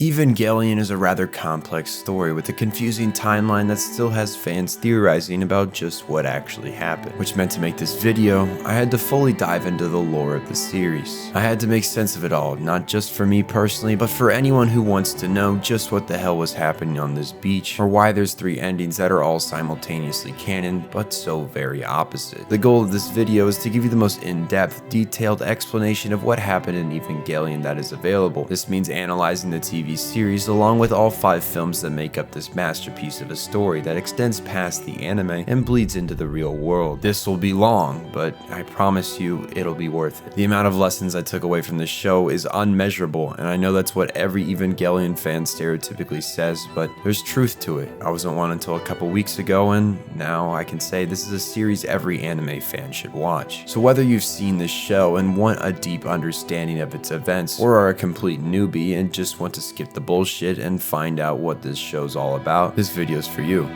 Evangelion is a rather complex story with a confusing timeline that still has fans theorizing about just what actually happened. Which meant to make this video, I had to fully dive into the lore of the series. I had to make sense of it all, not just for me personally, but for anyone who wants to know just what the hell was happening on this beach, or why there's 3 endings that are all simultaneously canon, but so very opposite. The goal of this video is to give you the most in-depth, detailed explanation of what happened in Evangelion that is available. This means analyzing the TV series along with all 5 films that make up this masterpiece of a story that extends past the anime and bleeds into the real world. This will be long, but I promise you it'll be worth it. The amount of lessons I took away from this show is unmeasurable, and I know that's what every Evangelion fan stereotypically says, but there's truth to it. I wasn't one until a couple weeks ago, and now I can say this is a series every anime fan should watch. So whether you've seen this show and want a deep understanding of its events, or are a complete newbie and just want to skip the bullshit and find out what this show's all about, this video's for you.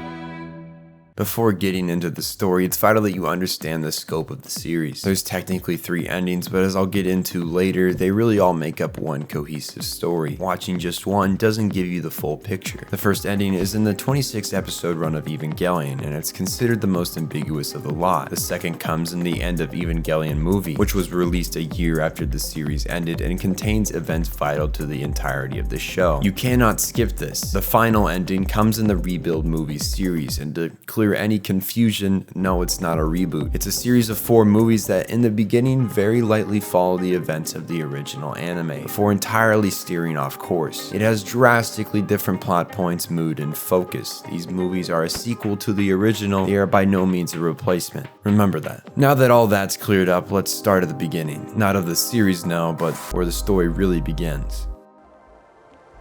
Before getting into the story, it's vital that you understand the scope of the series. There's technically 3 endings, but as I'll get into later, they really all make up one cohesive story. Watching just one doesn't give you the full picture. The first ending is in the 26 episode run of Evangelion, and it's considered the most ambiguous of the lot. The second comes in the end of Evangelion movie, which was released a year after the series ended and contains events vital to the entirety of the show. You cannot skip this. The final ending comes in the Rebuild movie series, and to clear any confusion, no, it's not a reboot. It's a series of 4 movies that in the beginning very lightly follow the events of the original anime before entirely steering off course. It has drastically different plot points, mood, and focus. These movies are a sequel to the original. They are by no means a replacement. Remember that. Now that all that's cleared up, let's start at the beginning. Not of the series, no, but where the story really begins.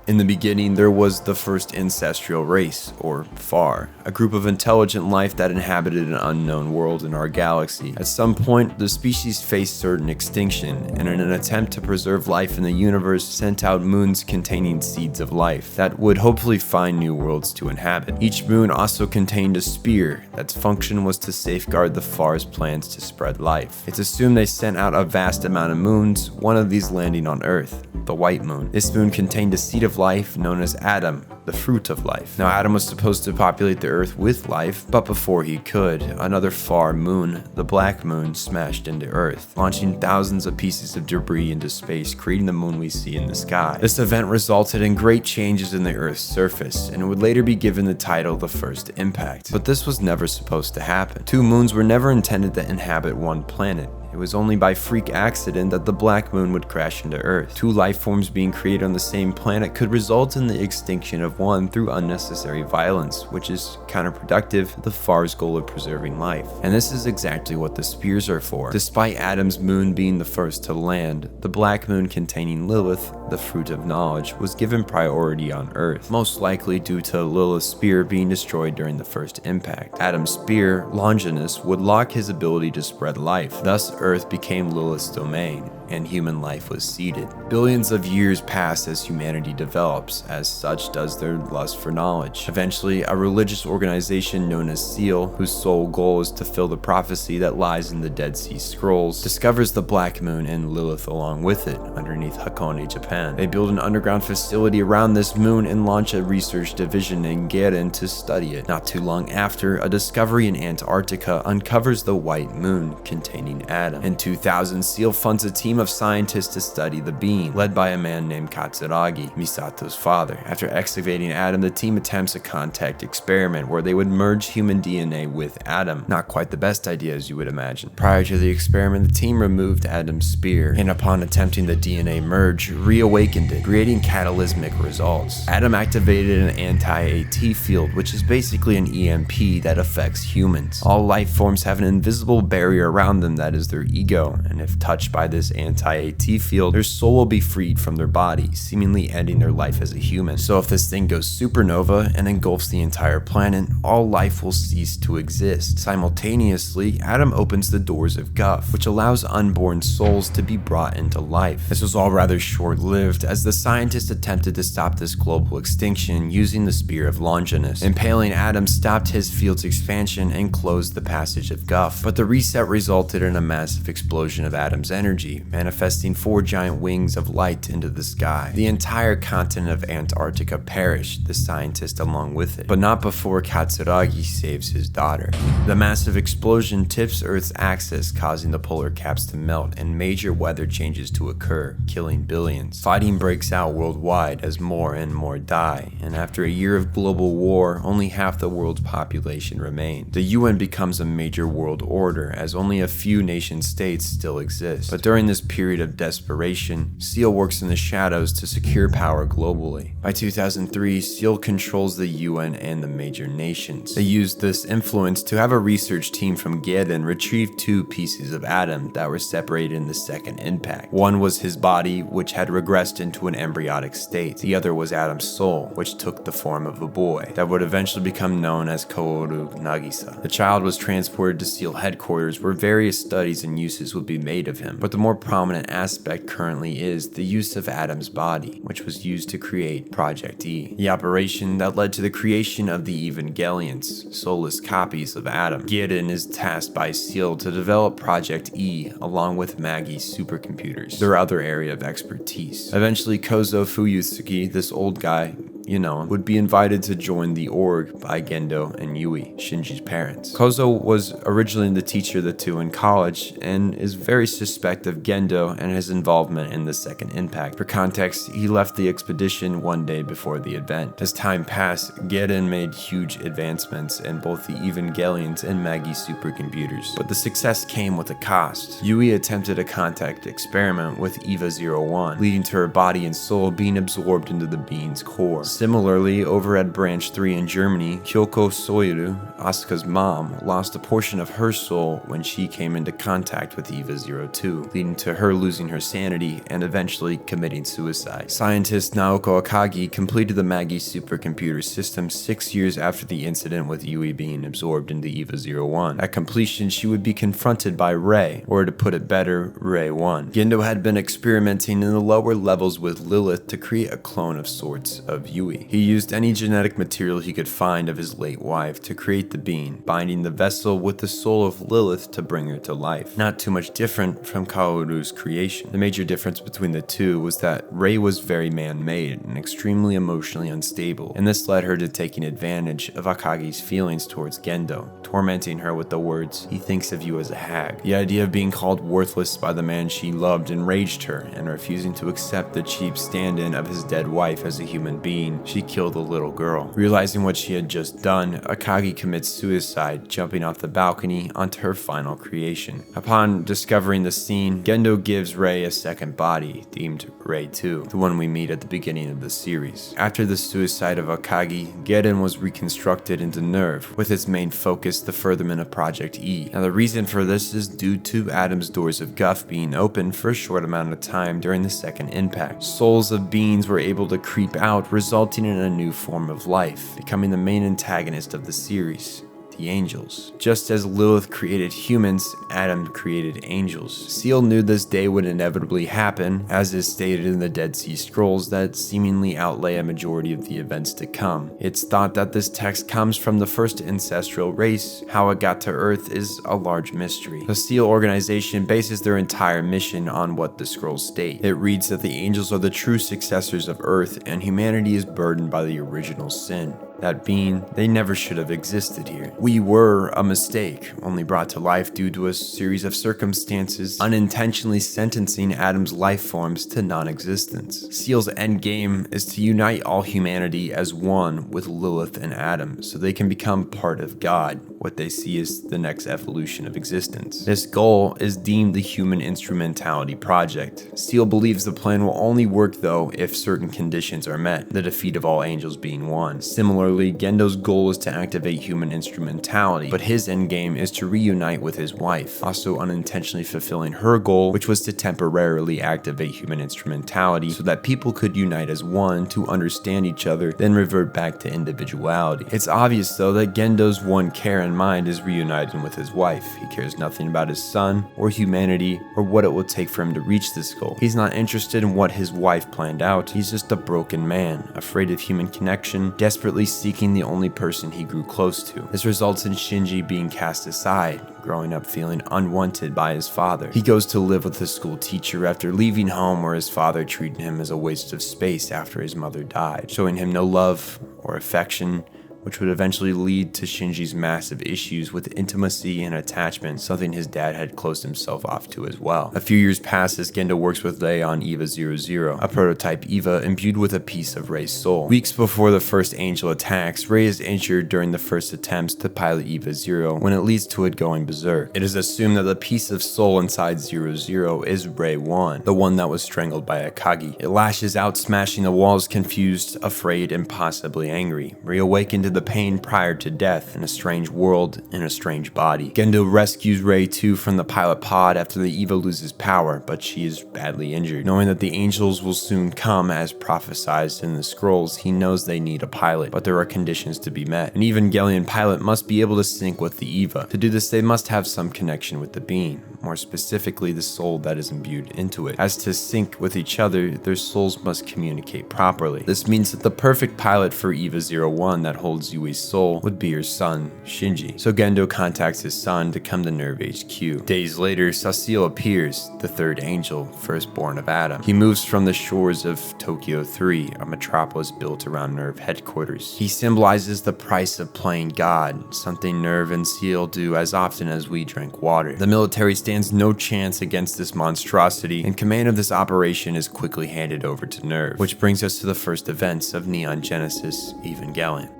In the beginning, there was the first ancestral race, or FAR, a group of intelligent life that inhabited an unknown world in our galaxy. At some point, the species faced certain extinction, and in an attempt to preserve life in the universe, sent out moons containing seeds of life that would hopefully find new worlds to inhabit. Each moon also contained a spear that's function was to safeguard the FAR's plans to spread life. It's assumed they sent out a vast amount of moons, one of these landing on Earth, the White Moon. This moon contained a seed of life known as Adam, the fruit of life. Now Adam was supposed to populate the Earth with life, but before he could, another far moon, the Black Moon, smashed into Earth, launching thousands of pieces of debris into space, creating the moon we see in the sky. This event resulted in great changes in the Earth's surface, and would later be given the title the First Impact. But this was never supposed to happen. 2 moons were never intended to inhabit one planet. It was only by freak accident that the Black Moon would crash into Earth. 2 life forms being created on the same planet could result in the extinction of one through unnecessary violence, which is counterproductive to the FAR's goal of preserving life. And this is exactly what the spears are for. Despite Adam's moon being the first to land, the Black Moon containing Lilith, the fruit of knowledge, was given priority on Earth, most likely due to Lilith's spear being destroyed during the first impact. Adam's spear, Longinus, would lock his ability to spread life. Thus, Earth became Lilith's domain, and human life was seeded. Billions of years pass as humanity develops, as such does their lust for knowledge. Eventually, a religious organization known as SEAL, whose sole goal is to fill the prophecy that lies in the Dead Sea Scrolls, discovers the Black Moon and Lilith along with it, underneath Hakone, Japan. They build an underground facility around this moon and launch a research division in Gaghiel to study it. Not too long after, a discovery in Antarctica uncovers the White Moon containing Adam. In 2000, SEAL funds a team of scientists to study the being, led by a man named Katsuragi, Misato's father. After excavating Adam, the team attempts a contact experiment where they would merge human DNA with Adam. Not quite the best idea, as you would imagine. Prior to the experiment, the team removed Adam's spear, and upon attempting the DNA merge, reawakened it, creating cataclysmic results. Adam activated an anti-AT field, which is basically an EMP that affects humans. All life forms have an invisible barrier around them that is their ego, and if touched by this anti-AT field, their soul will be freed from their body, seemingly ending their life as a human. So if this thing goes supernova and engulfs the entire planet, all life will cease to exist. Simultaneously, Adam opens the doors of Guff, which allows unborn souls to be brought into life. This was all rather short-lived, as the scientists attempted to stop this global extinction using the Spear of Longinus. Impaling Adam stopped his field's expansion and closed the passage of Guff, but the reset resulted in a mass massive explosion of Adam's energy, manifesting 4 giant wings of light into the sky. The entire continent of Antarctica perished, the scientist along with it, but not before Katsuragi saves his daughter. The massive explosion tips Earth's axis, causing the polar caps to melt and major weather changes to occur, killing billions. Fighting breaks out worldwide as more and more die, and after a year of global war, only half the world's population remained. The UN becomes a major world order, as only a few nation-states still exist. But during this period of desperation, SEAL works in the shadows to secure power globally. By 2003, SEAL controls the UN and the major nations. They used this influence to have a research team from Gaghiel retrieve 2 pieces of Adam that were separated in the second impact. One was his body, which had regressed into an embryonic state. The other was Adam's soul, which took the form of a boy that would eventually become known as KAWORU Nagisa. The child was transported to SEAL headquarters where various studies and uses would be made of him, but the more prominent aspect currently is the use of Adam's body, which was used to create Project E, the operation that led to the creation of the Evangelions, soulless copies of Adam. Gaghiel is tasked by SEAL to develop Project E along with Maggie's supercomputers, their other area of expertise. Eventually, Kozo Fuyutsuki, this old guy, would be invited to join the org by Gendo and Yui, Shinji's parents. Kozo was originally the teacher of the two in college and is very suspect of Gendo and his involvement in the second impact. For context, he left the expedition one day before the event. As time passed, Gaghiel made huge advancements in both the Evangelions and Maggie's supercomputers, but the success came with a cost. Yui attempted a contact experiment with EVA-01, leading to her body and soul being absorbed into the being's core. Similarly, over at Branch 3 in Germany, Kyoko Soiru, Asuka's mom, lost a portion of her soul when she came into contact with EVA-02, leading to her losing her sanity and eventually committing suicide. Scientist Naoko Akagi completed the Maggie supercomputer system 6 years after the incident with Yui being absorbed into EVA-01. At completion, she would be confronted by Rei, or to put it better, Rei 1. Gendo had been experimenting in the lower levels with Lilith to create a clone of sorts of Yui. He used any genetic material he could find of his late wife to create the being, binding the vessel with the soul of Lilith to bring her to life. Not too much different from KAWORU's creation. The major difference between the two was that Rei was very man-made and extremely emotionally unstable, and this led her to taking advantage of Akagi's feelings towards Gendo, tormenting her with the words, "He thinks of you as a hag." The idea of being called worthless by the man she loved enraged her, and refusing to accept the cheap stand-in of his dead wife as a human being, she killed the little girl. Realizing what she had just done, Akagi commits suicide, jumping off the balcony onto her final creation. Upon discovering the scene, Gendo gives Rei a second body, deemed Rei 2, the one we meet at the beginning of the series. After the suicide of Akagi, Geden was reconstructed into Nerve, with its main focus the furtherment of Project E. Now the reason for this is due to Adam's doors of Guff being open for a short amount of time during the second impact. Souls of beings were able to creep out, resulting in a new form of life, becoming the main antagonist of the series, the angels. Just as Lilith created humans, Adam created angels. SEAL knew this day would inevitably happen, as is stated in the Dead Sea Scrolls that seemingly outlay a majority of the events to come. It's thought that this text comes from the first ancestral race. How it got to Earth is a large mystery. The SEAL organization bases their entire mission on what the scrolls state. It reads that the angels are the true successors of Earth and humanity is burdened by the original sin. That being, they never should have existed here. We were a mistake, only brought to life due to a series of circumstances unintentionally sentencing Adam's life forms to non-existence. SEAL's endgame is to unite all humanity as one with Lilith and Adam, so they can become part of God, what they see as the next evolution of existence. This goal is deemed the Human Instrumentality Project. SEAL believes the plan will only work though if certain conditions are met, the defeat of all angels being one. Similarly, Gendo's goal is to activate human instrumentality, but his endgame is to reunite with his wife, also unintentionally fulfilling her goal, which was to temporarily activate human instrumentality so that people could unite as one to understand each other, then revert back to individuality. It's obvious though that Gendo's one care in mind is reuniting with his wife. He cares nothing about his son, or humanity, or what it will take for him to reach this goal. He's not interested in what his wife planned out, he's just a broken man, afraid of human connection, desperately seeking the only person he grew close to. This results in Shinji being cast aside, growing up feeling unwanted by his father. He goes to live with a school teacher after leaving home where his father treated him as a waste of space after his mother died, showing him no love or affection, which would eventually lead to Shinji's massive issues with intimacy and attachment, something his dad had closed himself off to as well. A few years pass as Gendo works with Rei on EVA 00, a prototype EVA imbued with a piece of Rei's soul. Weeks before the first angel attacks, Rei is injured during the first attempts to pilot EVA 0 when it leads to it going berserk. It is assumed that the piece of soul inside 00 is Rei 1, the one that was strangled by a KAJI. It lashes out, smashing the walls, confused, afraid, and possibly angry, reawakened the pain prior to death in a strange world in a strange body. Gendo rescues Rei 2 from the pilot pod after the EVA loses power, but she is badly injured. Knowing that the angels will soon come as prophesized in the scrolls, he knows they need a pilot, but there are conditions to be met. An Evangelion pilot must be able to sync with the EVA. To do this, they must have some connection with the being, more specifically the soul that is imbued into it. As to sync with each other, their souls must communicate properly. This means that the perfect pilot for EVA 01 that holds Yui's soul would be her son, Shinji. So Gendo contacts his son to come to NERV HQ. Days later, Sachiel appears, the third angel, firstborn of Adam. He moves from the shores of Tokyo 3, a metropolis built around NERV headquarters. He symbolizes the price of playing God, something NERV and Seal do as often as we drink water. The military stands no chance against this monstrosity, and command of this operation is quickly handed over to NERV, which brings us to the first events of Neon Genesis Evangelion.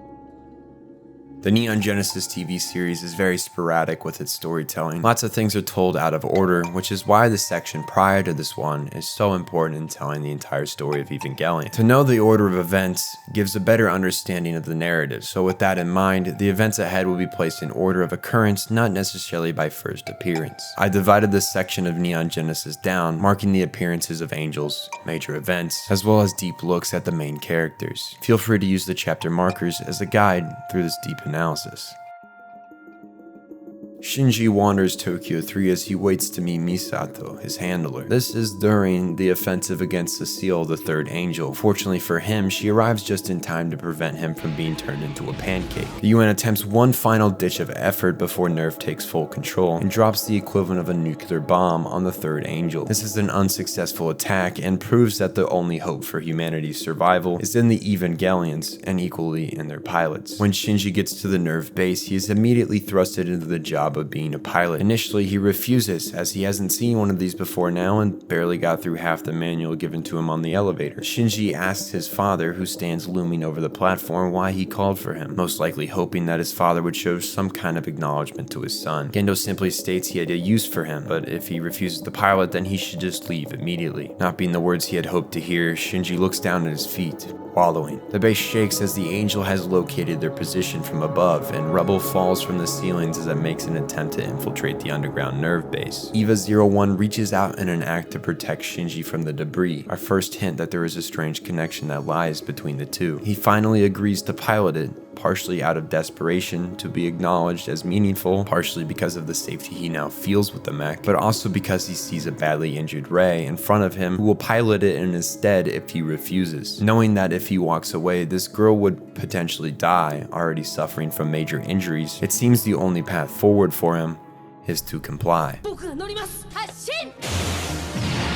The Neon Genesis TV series is very sporadic with its storytelling. Lots of things are told out of order, which is why the section prior to this one is so important in telling the entire story of Evangelion. To know the order of events gives a better understanding of the narrative, so with that in mind, the events ahead will be placed in order of occurrence, not necessarily by first appearance. I divided this section of Neon Genesis down, marking the appearances of angels, major events, as well as deep looks at the main characters. Feel free to use the chapter markers as a guide through this deep analysis. Shinji wanders Tokyo 3 as he waits to meet Misato, his handler. This is during the offensive against Sachiel, the third angel. Fortunately for him, she arrives just in time to prevent him from being turned into a pancake. The UN attempts one final ditch of effort before NERV takes full control and drops the equivalent of a nuclear bomb on the third angel. This is an unsuccessful attack and proves that the only hope for humanity's survival is in the Evangelions and equally in their pilots. When Shinji gets to the NERV base, he is immediately thrusted into the job of being a pilot. Initially, he refuses as he hasn't seen one of these before now and barely got through half the manual given to him on the elevator. Shinji asks his father, who stands looming over the platform, why he called for him, most likely hoping that his father would show some kind of acknowledgement to his son. Gendo simply states he had a use for him, but if he refuses the pilot, then he should just leave immediately. Not being the words he had hoped to hear, Shinji looks down at his feet, wallowing. The base shakes as the angel has located their position from above, and rubble falls from the ceilings as it makes an attempt to infiltrate the underground NERV base. EVA 01 reaches out in an act to protect Shinji from the debris, our first hint that there is a strange connection that lies between the two. He finally agrees to pilot it, partially out of desperation to be acknowledged as meaningful, partially because of the safety he now feels with the mech, but also because he sees a badly injured Rei in front of him who will pilot it in his stead if he refuses. Knowing that if he walks away, this girl would potentially die, already suffering from major injuries, it seems the only path forward for him is to comply.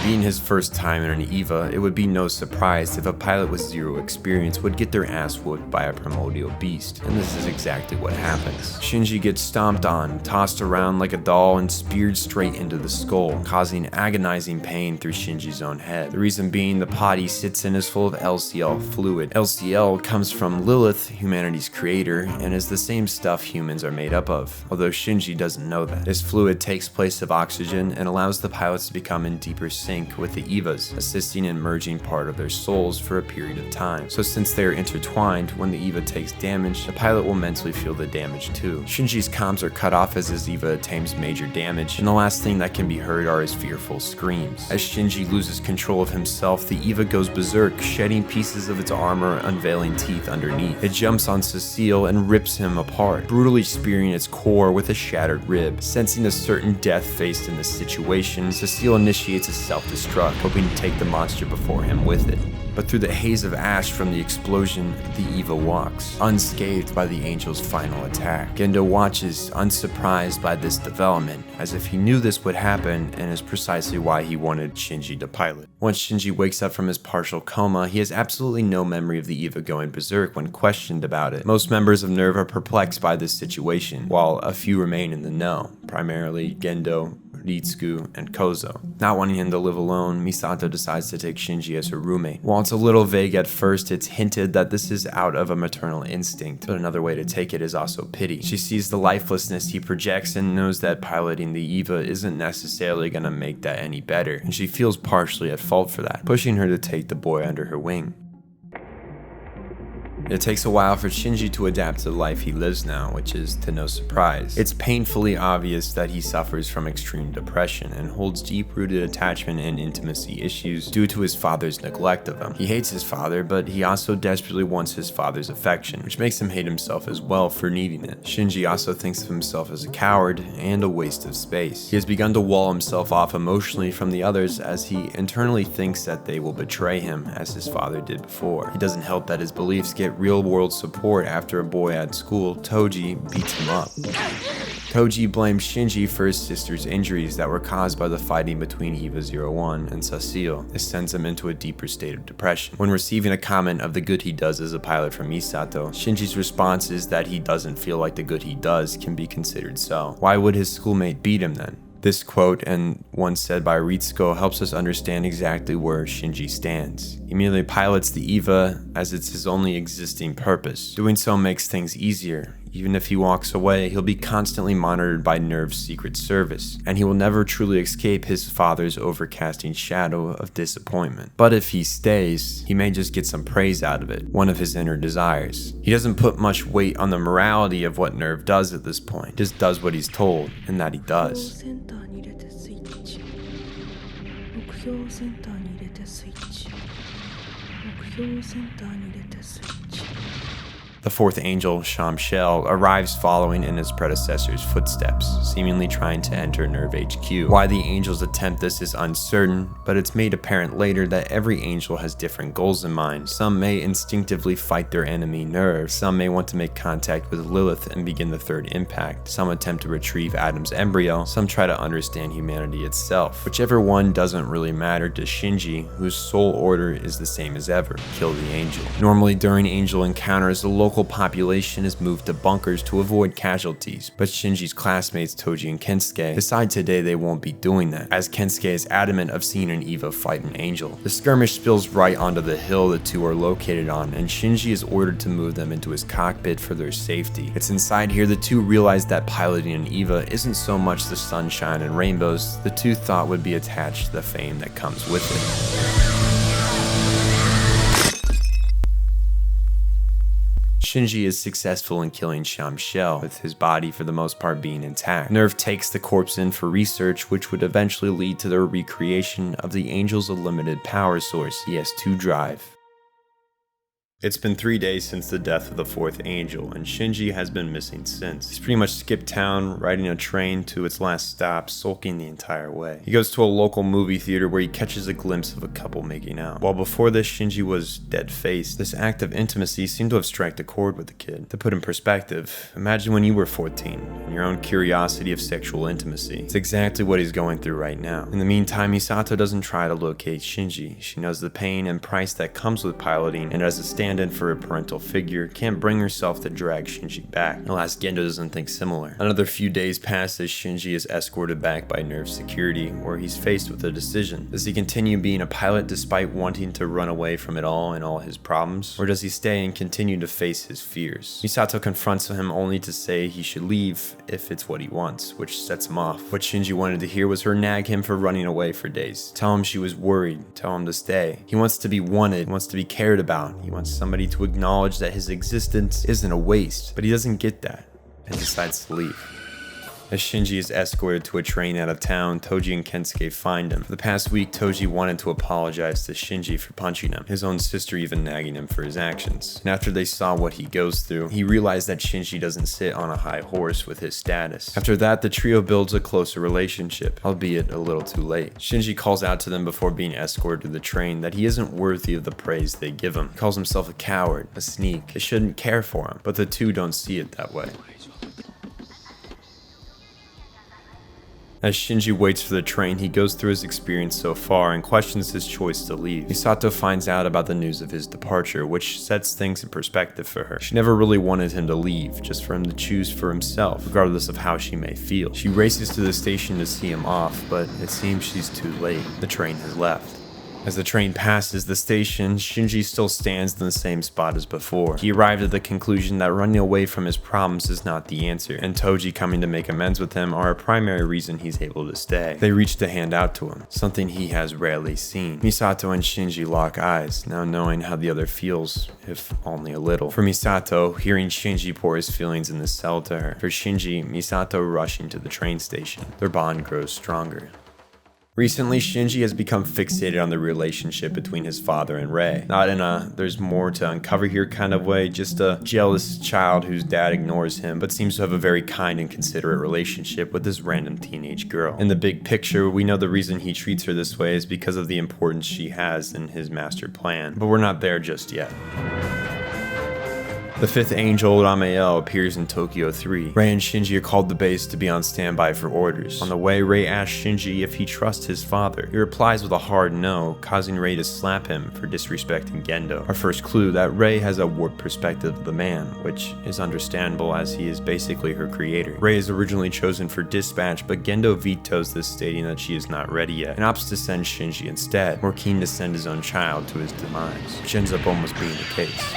Being his first time in an EVA, it would be no surprise if a pilot with zero experience would get their ass whooped by a primordial beast, and this is exactly what happens. Shinji gets stomped on, tossed around like a doll, and speared straight into the skull, causing agonizing pain through Shinji's own head. The reason being the pod he sits in is full of LCL fluid. LCL comes from Lilith, humanity's creator, and is the same stuff humans are made up of, although Shinji doesn't know that. This fluid takes place of oxygen and allows the pilots to become in deeper sync with the EVAs, assisting in merging part of their souls for a period of time. So since they are intertwined, when the EVA takes damage, the pilot will mentally feel the damage too. Shinji's comms are cut off as his EVA attains major damage, and the last thing that can be heard are his fearful screams. As Shinji loses control of himself, the EVA goes berserk, shedding pieces of its armor, unveiling teeth underneath. It jumps on Sachiel and rips him apart, brutally spearing its core with a shattered rib. Sensing a certain death faced in this situation, Sachiel initiates a self self-destruct, hoping to take the monster before him with it. But through the haze of ash from the explosion, the Eva walks, unscathed by the angel's final attack. Gendo watches, unsurprised by this development, as if he knew this would happen and is precisely why he wanted Shinji to pilot. Once Shinji wakes up from his partial coma, he has absolutely no memory of the Eva going berserk when questioned about it. Most members of NERV are perplexed by this situation, while a few remain in the know, primarily Gendo, Ritsuku, and Kozo. Not wanting him to live alone, Misato decides to take Shinji as her roommate. While it's a little vague at first, it's hinted that this is out of a maternal instinct, but another way to take it is also pity. She sees the lifelessness he projects and knows that piloting the Eva isn't necessarily gonna make that any better, and she feels partially at fault for that, pushing her to take the boy under her wing. It takes a while for Shinji to adapt to the life he lives now, which is to no surprise. It's painfully obvious that he suffers from extreme depression and holds deep-rooted attachment and intimacy issues due to his father's neglect of him. He hates his father, but he also desperately wants his father's affection, which makes him hate himself as well for needing it. Shinji also thinks of himself as a coward and a waste of space. He has begun to wall himself off emotionally from the others as he internally thinks that they will betray him as his father did before. It doesn't help that his beliefs get real-world support after a boy at school, Toji, beats him up. Toji blames Shinji for his sister's injuries that were caused by the fighting between EVA 01 and Sachiel. This sends him into a deeper state of depression. When receiving a comment of the good he does as a pilot from Misato, Shinji's response is that he doesn't feel like the good he does can be considered so. Why would his schoolmate beat him then? This quote, and one said by Ritsuko, helps us understand exactly where Shinji stands. He merely pilots the EVA as it's his only existing purpose. Doing so makes things easier. Even if he walks away, he'll be constantly monitored by NERV's Secret Service, and he will never truly escape his father's overcasting shadow of disappointment. But if he stays, he may just get some praise out of it, one of his inner desires. He doesn't put much weight on the morality of what NERV does at this point, just does what he's told, and that he does. The fourth angel, Shamshel, arrives following in his predecessor's footsteps, seemingly trying to enter NERV HQ. Why the angels attempt this is uncertain, but it's made apparent later that every angel has different goals in mind. Some may instinctively fight their enemy NERV, some may want to make contact with Lilith and begin the third impact, some attempt to retrieve Adam's embryo, some try to understand humanity itself. Whichever one doesn't really matter to Shinji, whose sole order is the same as ever: kill the angel. Normally during angel encounters, the local population is moved to bunkers to avoid casualties, but Shinji's classmates Toji and Kensuke decide today they won't be doing that, as Kensuke is adamant of seeing an EVA fight an angel. The skirmish spills right onto the hill the two are located on, and Shinji is ordered to move them into his cockpit for their safety. It's inside here the two realize that piloting an EVA isn't so much the sunshine and rainbows the two thought would be attached to the fame that comes with it. Shinji is successful in killing Shamshel, with his body for the most part being intact. NERV takes the corpse in for research, which would eventually lead to their recreation of the Angel's unlimited power source, the S2 drive. It's been 3 days since the death of the fourth angel, and Shinji has been missing since. He's pretty much skipped town, riding a train to its last stop, sulking the entire way. He goes to a local movie theater where he catches a glimpse of a couple making out. While before this Shinji was dead-faced, this act of intimacy seemed to have struck a chord with the kid. To put in perspective, imagine when you were 14, and your own curiosity of sexual intimacy. It's exactly what he's going through right now. In the meantime, Misato doesn't try to locate Shinji. She knows the pain and price that comes with piloting, and as a stand-in for a parental figure, can't bring herself to drag Shinji back. Alas, Gendo doesn't think similar. Another few days pass as Shinji is escorted back by NERV security, where he's faced with a decision. Does he continue being a pilot despite wanting to run away from it all and all his problems? Or does he stay and continue to face his fears? Misato confronts him only to say he should leave if it's what he wants, which sets him off. What Shinji wanted to hear was her nag him for running away for days. Tell him she was worried, tell him to stay. He wants to be wanted, he wants to be cared about, he wants somebody to acknowledge that his existence isn't a waste, but he doesn't get that and decides to leave. As Shinji is escorted to a train out of town, Toji and Kensuke find him. For the past week, Toji wanted to apologize to Shinji for punching him, his own sister even nagging him for his actions. And after they saw what he goes through, he realized that Shinji doesn't sit on a high horse with his status. After that, the trio builds a closer relationship, albeit a little too late. Shinji calls out to them before being escorted to the train that he isn't worthy of the praise they give him. He calls himself a coward, a sneak. They shouldn't care for him, but the two don't see it that way. As Shinji waits for the train, he goes through his experience so far and questions his choice to leave. Misato finds out about the news of his departure, which sets things in perspective for her. She never really wanted him to leave, just for him to choose for himself, regardless of how she may feel. She races to the station to see him off, but it seems she's too late. The train has left. As the train passes the station, Shinji still stands in the same spot as before. He arrived at the conclusion that running away from his problems is not the answer, and Toji coming to make amends with him are a primary reason he's able to stay. They reach to hand out to him, something he has rarely seen. Misato and Shinji lock eyes, now knowing how the other feels, if only a little. For Misato, hearing Shinji pour his feelings in the cell to her. For Shinji, Misato rushing to the train station. Their bond grows stronger. Recently, Shinji has become fixated on the relationship between his father and Rei. Not in a there's more to uncover here kind of way, just a jealous child whose dad ignores him, but seems to have a very kind and considerate relationship with this random teenage girl. In the big picture, we know the reason he treats her this way is because of the importance she has in his master plan, but we're not there just yet. The fifth angel, Ramiel, appears in Tokyo 3. Rei and Shinji are called to base to be on standby for orders. On the way, Rei asks Shinji if he trusts his father. He replies with a hard no, causing Rei to slap him for disrespecting Gendo. Our first clue that Rei has a warped perspective of the man, which is understandable as he is basically her creator. Rei is originally chosen for dispatch, but Gendo vetoes this, stating that she is not ready yet, and opts to send Shinji instead, more keen to send his own child to his demise, which ends up almost being the case.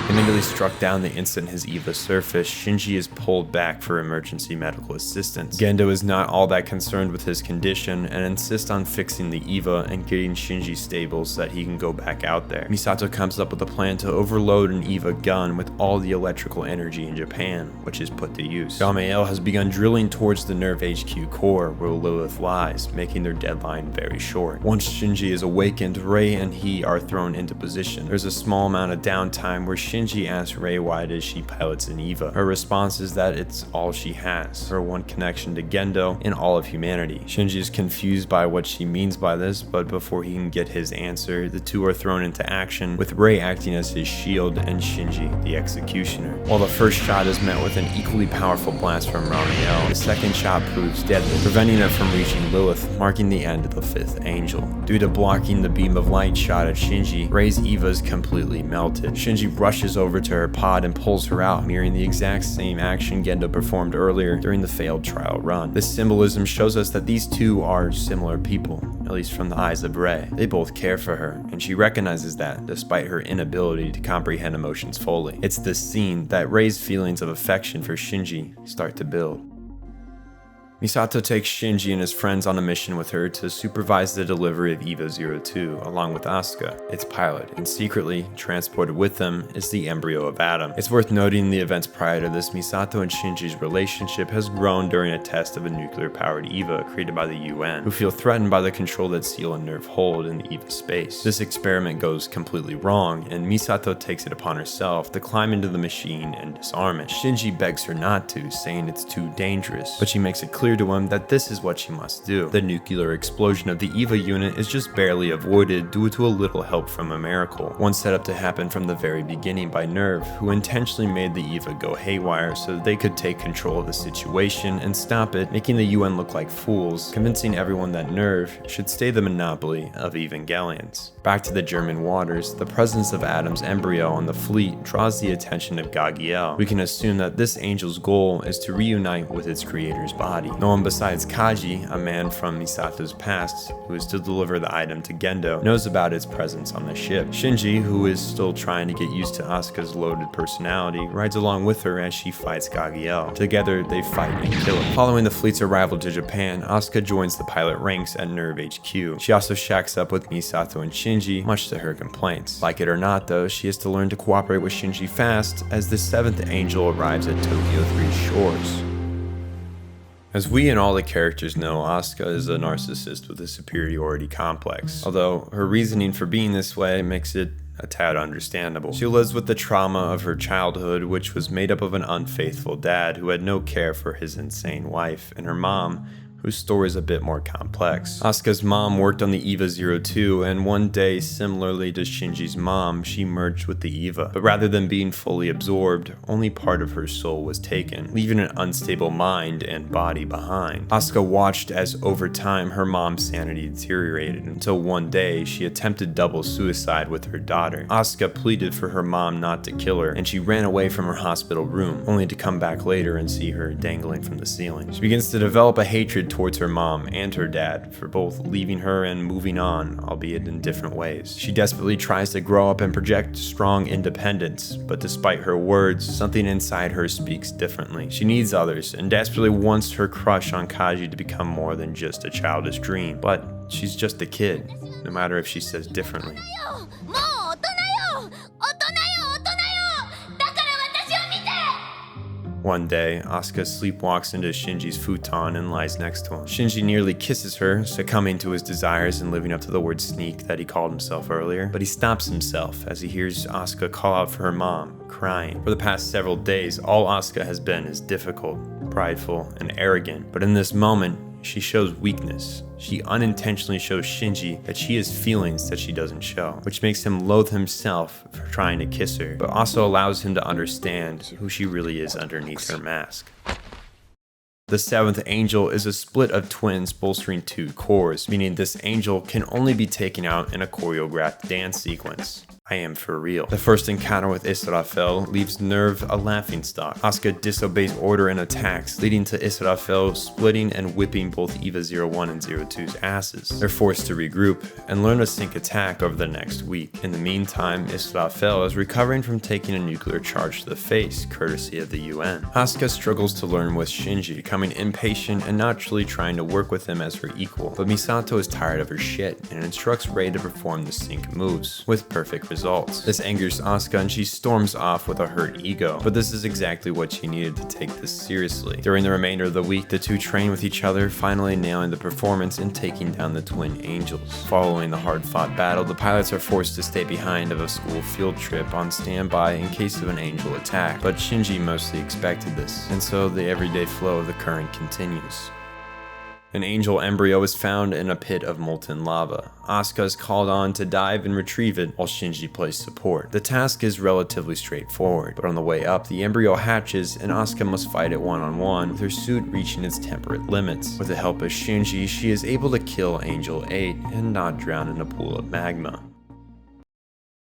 Immediately struck down the instant his EVA surfaced, Shinji is pulled back for emergency medical assistance. Gendo is not all that concerned with his condition and insists on fixing the EVA and getting Shinji stable so that he can go back out there. Misato comes up with a plan to overload an EVA gun with all the electrical energy in Japan, which is put to use. Ramiel has begun drilling towards the Nerve HQ core where Lilith lies, making their deadline very short. Once Shinji is awakened, Rei and he are thrown into position. There's a small amount of downtime where Shinji asks Rei why it is she pilots an EVA. Her response is that it's all she has, her one connection to Gendo in all of humanity. Shinji is confused by what she means by this, but before he can get his answer, the two are thrown into action, with Rei acting as his shield and Shinji the executioner. While the first shot is met with an equally powerful blast from Ramiel, the second shot proves deadly, preventing it from reaching Lilith, marking the end of the fifth angel. Due to blocking the beam of light shot at Shinji, Rei's EVA is completely melted. Shinji rushes over to her pod and pulls her out, mirroring the exact same action Gendo performed earlier during the failed trial run. This symbolism shows us that these two are similar people, at least from the eyes of Rei. They both care for her, and she recognizes that, despite her inability to comprehend emotions fully. It's this scene that Rei's feelings of affection for Shinji start to build. Misato takes Shinji and his friends on a mission with her to supervise the delivery of EVA-02, along with ASUKA, its pilot, and secretly, transported with them, is the embryo of Adam. It's worth noting the events prior to this, Misato and Shinji's relationship has grown during a test of a nuclear-powered EVA created by the UN, who feel threatened by the control that Seal and Nerve hold in the EVA space. This experiment goes completely wrong, and Misato takes it upon herself to climb into the machine and disarm it. Shinji begs her not to, saying it's too dangerous, but she makes it clear to him that this is what she must do. The nuclear explosion of the EVA unit is just barely avoided due to a little help from a miracle, one set up to happen from the very beginning by Nerve, who intentionally made the EVA go haywire so that they could take control of the situation and stop it, making the UN look like fools, convincing everyone that Nerve should stay the monopoly of Evangelions. Back to the German waters, the presence of Adam's embryo on the fleet draws the attention of Gaghiel. We can assume that this angel's goal is to reunite with its creator's body. Shamshel. No one besides KAJI, a man from Misato's past, who is to deliver the item to Gendo, knows about its presence on the ship. Shinji, who is still trying to get used to Asuka's loaded personality, rides along with her as she fights Gaghiel. Together, they fight and kill him. Following the fleet's arrival to Japan, Asuka joins the pilot ranks at NERV HQ. She also shacks up with Misato and Shinji, much to her complaints. Like it or not though, she has to learn to cooperate with Shinji fast as the 7th angel arrives at Tokyo 3's shores. As we and all the characters know, Asuka is a narcissist with a superiority complex, although her reasoning for being this way makes it a tad understandable. She lives with the trauma of her childhood, which was made up of an unfaithful dad who had no care for his insane wife, and her mom, whose story is a bit more complex. Asuka's mom worked on the EVA-02, and one day, similarly to Shinji's mom, she merged with the EVA. But rather than being fully absorbed, only part of her soul was taken, leaving an unstable mind and body behind. Asuka watched as over time her mom's sanity deteriorated, until one day she attempted double suicide with her daughter. Asuka pleaded for her mom not to kill her, and she ran away from her hospital room, only to come back later and see her dangling from the ceiling. She begins to develop a hatred towards her mom and her dad for both leaving her and moving on, albeit in different ways. She desperately tries to grow up and project strong independence, but despite her words, something inside her speaks differently. She needs others and desperately wants her crush on KAJI to become more than just a childish dream. But she's just a kid, no matter if she says differently. One day, Asuka sleepwalks into Shinji's futon and lies next to him. Shinji nearly kisses her, succumbing to his desires and living up to the word sneak that he called himself earlier. But he stops himself as he hears Asuka call out for her mom, crying. For the past several days, all Asuka has been is difficult, prideful, and arrogant. But in this moment, she shows weakness. She unintentionally shows Shinji that she has feelings that she doesn't show, which makes him loathe himself for trying to kiss her, but also allows him to understand who she really is underneath her mask. The 7th angel is a split of twins bolstering 2 cores, meaning this angel can only be taken out in a choreographed dance sequence. I am for real. The first encounter with Israfel leaves NERV a laughingstock. Asuka disobeys order and attacks, leading to Israfel splitting and whipping both EVA-01 and 02's asses. They're forced to regroup and learn a sync attack over the next week. In the meantime, Israfel is recovering from taking a nuclear charge to the face, courtesy of the UN. Asuka struggles to learn with Shinji, becoming impatient and naturally trying to work with him as her equal. But Misato is tired of her shit and instructs Rei to perform the sync moves, with perfect results. This angers Asuka and she storms off with a hurt ego, but this is exactly what she needed to take this seriously. During the remainder of the week, the two train with each other, finally nailing the performance and taking down the twin angels. Following the hard-fought battle, the pilots are forced to stay behind of a school field trip on standby in case of an angel attack, but Shinji mostly expected this, and so the everyday flow of the current continues. An angel embryo is found in a pit of molten lava. Asuka is called on to dive and retrieve it while Shinji plays support. The task is relatively straightforward, but on the way up, the embryo hatches and Asuka must fight it one-on-one with her suit reaching its temperate limits. With the help of Shinji, she is able to kill Angel 8 and not drown in a pool of magma.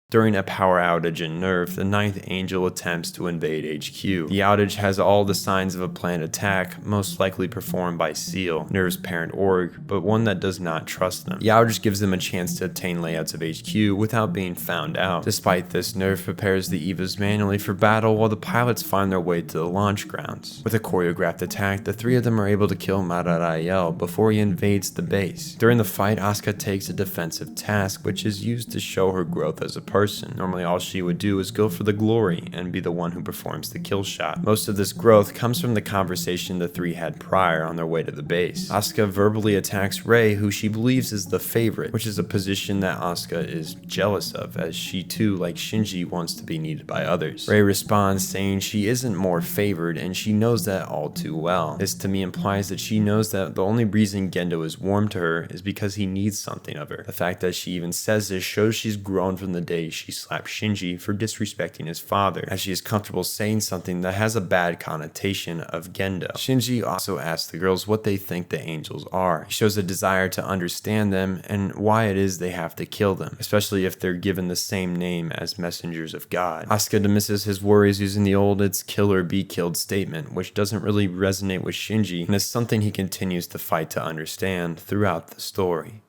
During a power outage in NERV, the 9th Angel attempts to invade HQ. The outage has all the signs of a planned attack, most likely performed by SEAL, NERV's parent org, but one that does not trust them. The outage gives them a chance to obtain layouts of HQ without being found out. Despite this, NERV prepares the EVAs manually for battle while the pilots find their way to the launch grounds. With a choreographed attack, the 3 of them are able to kill Matarael before he invades the base. During the fight, Asuka takes a defensive task, which is used to show her growth as a person. Normally all she would do is go for the glory and be the one who performs the kill shot. Most of this growth comes from the conversation the 3 had prior on their way to the base. Asuka verbally attacks Rei, who she believes is the favorite, which is a position that Asuka is jealous of, as she too, like Shinji, wants to be needed by others. Rei responds saying she isn't more favored and she knows that all too well. This to me implies that she knows that the only reason Gendo is warm to her is because he needs something of her. The fact that she even says this shows she's grown from the day Ultimately, she slaps Shinji for disrespecting his father, as she is comfortable saying something that has a bad connotation of Gendo. Shinji also asks the girls what they think the angels are. He shows a desire to understand them and why it is they have to kill them, especially if they're given the same name as messengers of God. Asuka dismisses his worries using the old "it's kill or be killed" statement, which doesn't really resonate with Shinji and is something he continues to fight to understand throughout the story.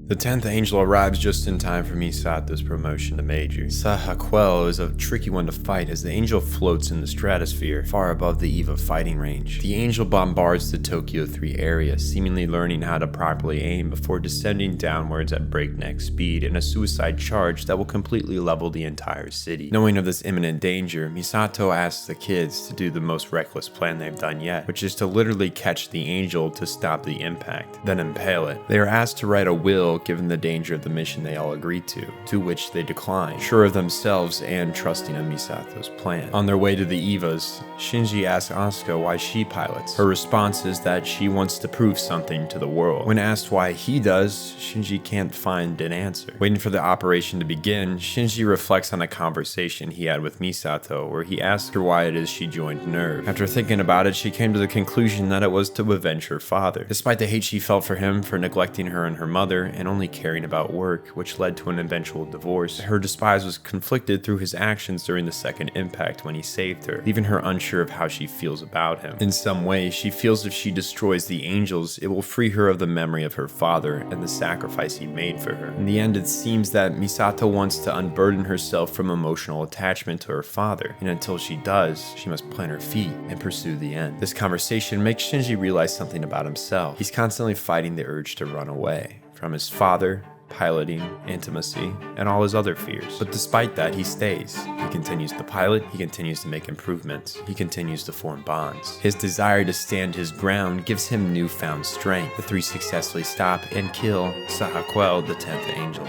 The 10th angel arrives just in time for Misato's promotion to Major. Sahaquiel is a tricky one to fight as the angel floats in the stratosphere, far above the EVA fighting range. The angel bombards the Tokyo 3 area, seemingly learning how to properly aim before descending downwards at breakneck speed in a suicide charge that will completely level the entire city. Knowing of this imminent danger, Misato asks the kids to do the most reckless plan they've done yet, which is to literally catch the angel to stop the impact, then impale it. They are asked to write a will given the danger of the mission they all agree to which they decline, sure of themselves and trusting in Misato's plan. On their way to the EVAs, Shinji asks Asuka why she pilots. Her response is that she wants to prove something to the world. When asked why he does, Shinji can't find an answer. Waiting for the operation to begin, Shinji reflects on a conversation he had with Misato where he asked her why it is she joined NERV. After thinking about it, she came to the conclusion that it was to avenge her father. Despite the hate she felt for him for neglecting her and her mother and only caring about work, which led to an eventual divorce, her despise was conflicted through his actions during the second impact when he saved her, leaving her unsure of how she feels about him. In some way, she feels if she destroys the angels, it will free her of the memory of her father and the sacrifice he made for her. In the end, it seems that Misato wants to unburden herself from emotional attachment to her father, and until she does, she must plant her feet and pursue the end. This conversation makes Shinji realize something about himself. He's constantly fighting the urge to run away from his father, piloting, intimacy, and all his other fears. But despite that, he stays. He continues to pilot, he continues to make improvements, he continues to form bonds. His desire to stand his ground gives him newfound strength. The 3 successfully stop and kill Sahaquiel, the 10th angel.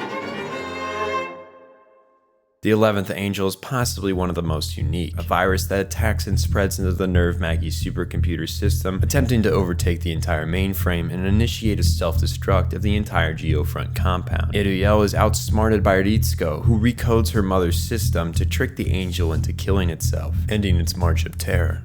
The 11th angel is possibly one of the most unique, a virus that attacks and spreads into the NERV Maggie supercomputer system, attempting to overtake the entire mainframe and initiate a self-destruct of the entire Geofront compound. Ireul is outsmarted by Ritsuko, who recodes her mother's system to trick the angel into killing itself, ending its march of terror.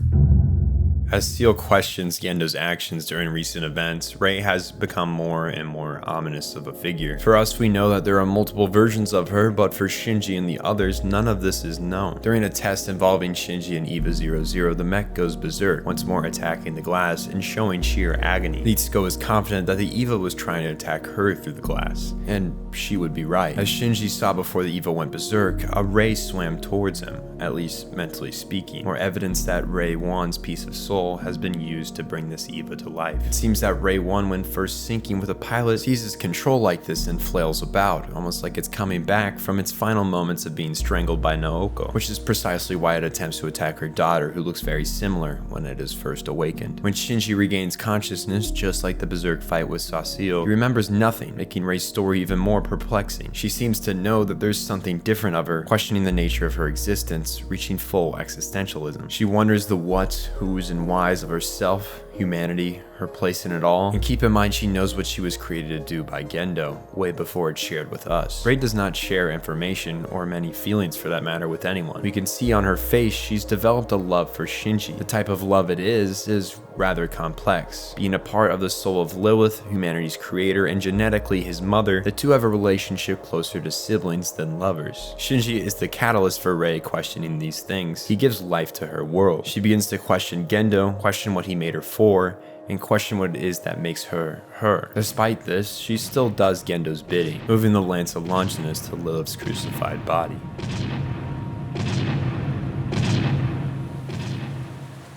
As Sachiel questions Gendo's actions during recent events, Rei has become more and more ominous of a figure. For us, we know that there are multiple versions of her, but for Shinji and the others, none of this is known. During a test involving Shinji and EVA 00, the mech goes berserk, once more attacking the glass and showing sheer agony. Ritsuko is confident that the EVA was trying to attack her through the glass, and she would be right. As Shinji saw before the EVA went berserk, a ray swam towards him, at least mentally speaking, more evidence that Ray 1's piece of soul has been used to bring this EVA to life. It seems that Ray 1, when first syncing with a pilot, seizes control like this and flails about, almost like it's coming back from its final moments of being strangled by Naoko, which is precisely why it attempts to attack her daughter, who looks very similar when it is first awakened. When Shinji regains consciousness, just like the berserk fight with Sachiel, he remembers nothing, making Ray's story even more perplexing. She seems to know that there's something different of her, questioning the nature of her existence, reaching full existentialism. She wonders the whats, whos, and whys of herself, humanity, her place in it all, and keep in mind she knows what she was created to do by Gendo, way before it's shared with us. Rei does not share information, or many feelings for that matter, with anyone. We can see on her face she's developed a love for Shinji. The type of love it is rather complex. Being a part of the soul of Lilith, humanity's creator, and genetically his mother, the two have a relationship closer to siblings than lovers. Shinji is the catalyst for Rei questioning these things. He gives life to her world. She begins to question Gendo, question what he made her for, and question what it is that makes her, her. Despite this, she still does Gendo's bidding, moving the Lance of Longinus to Lilith's crucified body.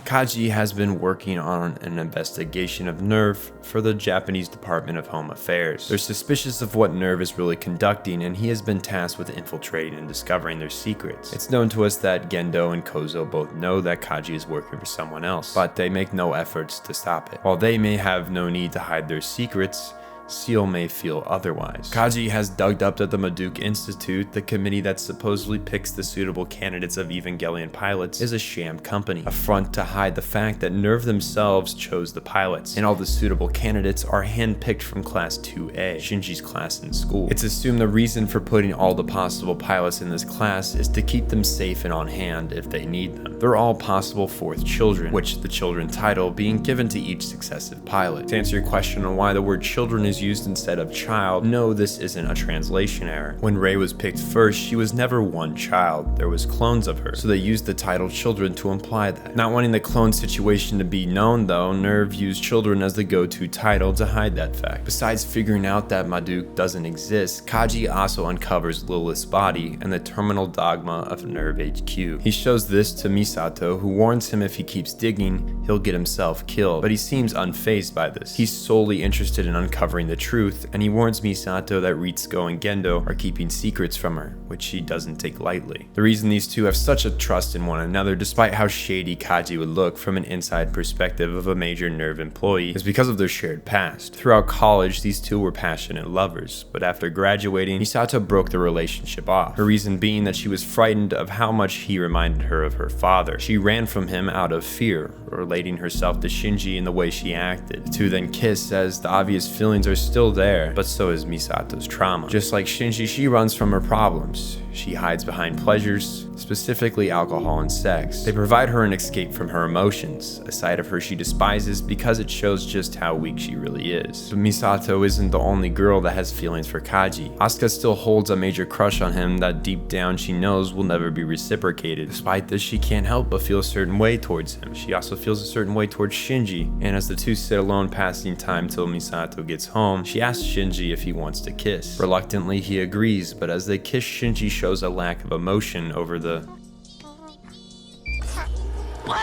KAJI has been working on an investigation of NERV for the Japanese Department of Home Affairs. They're suspicious of what NERV is really conducting, and he has been tasked with infiltrating and discovering their secrets. It's known to us that Gendo and Kozo both know that KAJI is working for someone else, but they make no efforts to stop it. While they may have no need to hide their secrets, Sachiel may feel otherwise. KAJI has dug up that the Maduke Institute, the committee that supposedly picks the suitable candidates of Evangelion pilots, is a sham company, a front to hide the fact that NERV themselves chose the pilots, and all the suitable candidates are handpicked from Class 2A, Shinji's class in school. It's assumed the reason for putting all the possible pilots in this class is to keep them safe and on hand if they need them. They're all possible fourth children, which the children title being given to each successive pilot. To answer your question on why the word children is used instead of child, no, this isn't a translation error. When Rei was picked first, she was never one child. There was clones of her, so they used the title children to imply that. Not wanting the clone situation to be known though, NERV used children as the go-to title to hide that fact. Besides figuring out that Maduke doesn't exist, KAJI also uncovers Lilith's body and the terminal dogma of NERV HQ. He shows this to Misato, who warns him if he keeps digging, he'll get himself killed, but he seems unfazed by this. He's solely interested in uncovering the truth, and he warns Misato that Ritsuko and Gendo are keeping secrets from her, which she doesn't take lightly. The reason these two have such a trust in one another, despite how shady KAJI would look from an inside perspective of a major NERV employee, is because of their shared past. Throughout college, these two were passionate lovers, but after graduating, Misato broke the relationship off. Her reason being that she was frightened of how much he reminded her of her father. She ran from him out of fear, relating herself to Shinji in the way she acted. The two then kiss as the obvious feelings are still there, but so is Misato's trauma. Just like Shinji, she runs from her problems. She hides behind pleasures, specifically alcohol and sex. They provide her an escape from her emotions, a side of her she despises because it shows just how weak she really is. But Misato isn't the only girl that has feelings for KAJI. Asuka still holds a major crush on him that deep down she knows will never be reciprocated. Despite this, she can't help but feel a certain way towards him. She also feels a certain way towards Shinji, and as the two sit alone passing time till Misato gets home, she asks Shinji if he wants to kiss. Reluctantly, he agrees, but as they kiss, Shinji shows a lack of emotion over the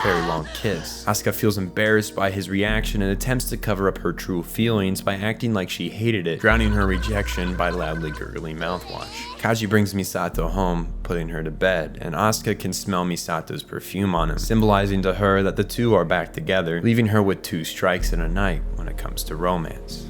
very long kiss. Asuka feels embarrassed by his reaction and attempts to cover up her true feelings by acting like she hated it, drowning her rejection by loudly gurgling mouthwash. KAJI brings Misato home, putting her to bed, and Asuka can smell Misato's perfume on him, symbolizing to her that the two are back together, leaving her with 2 strikes in a night when it comes to romance.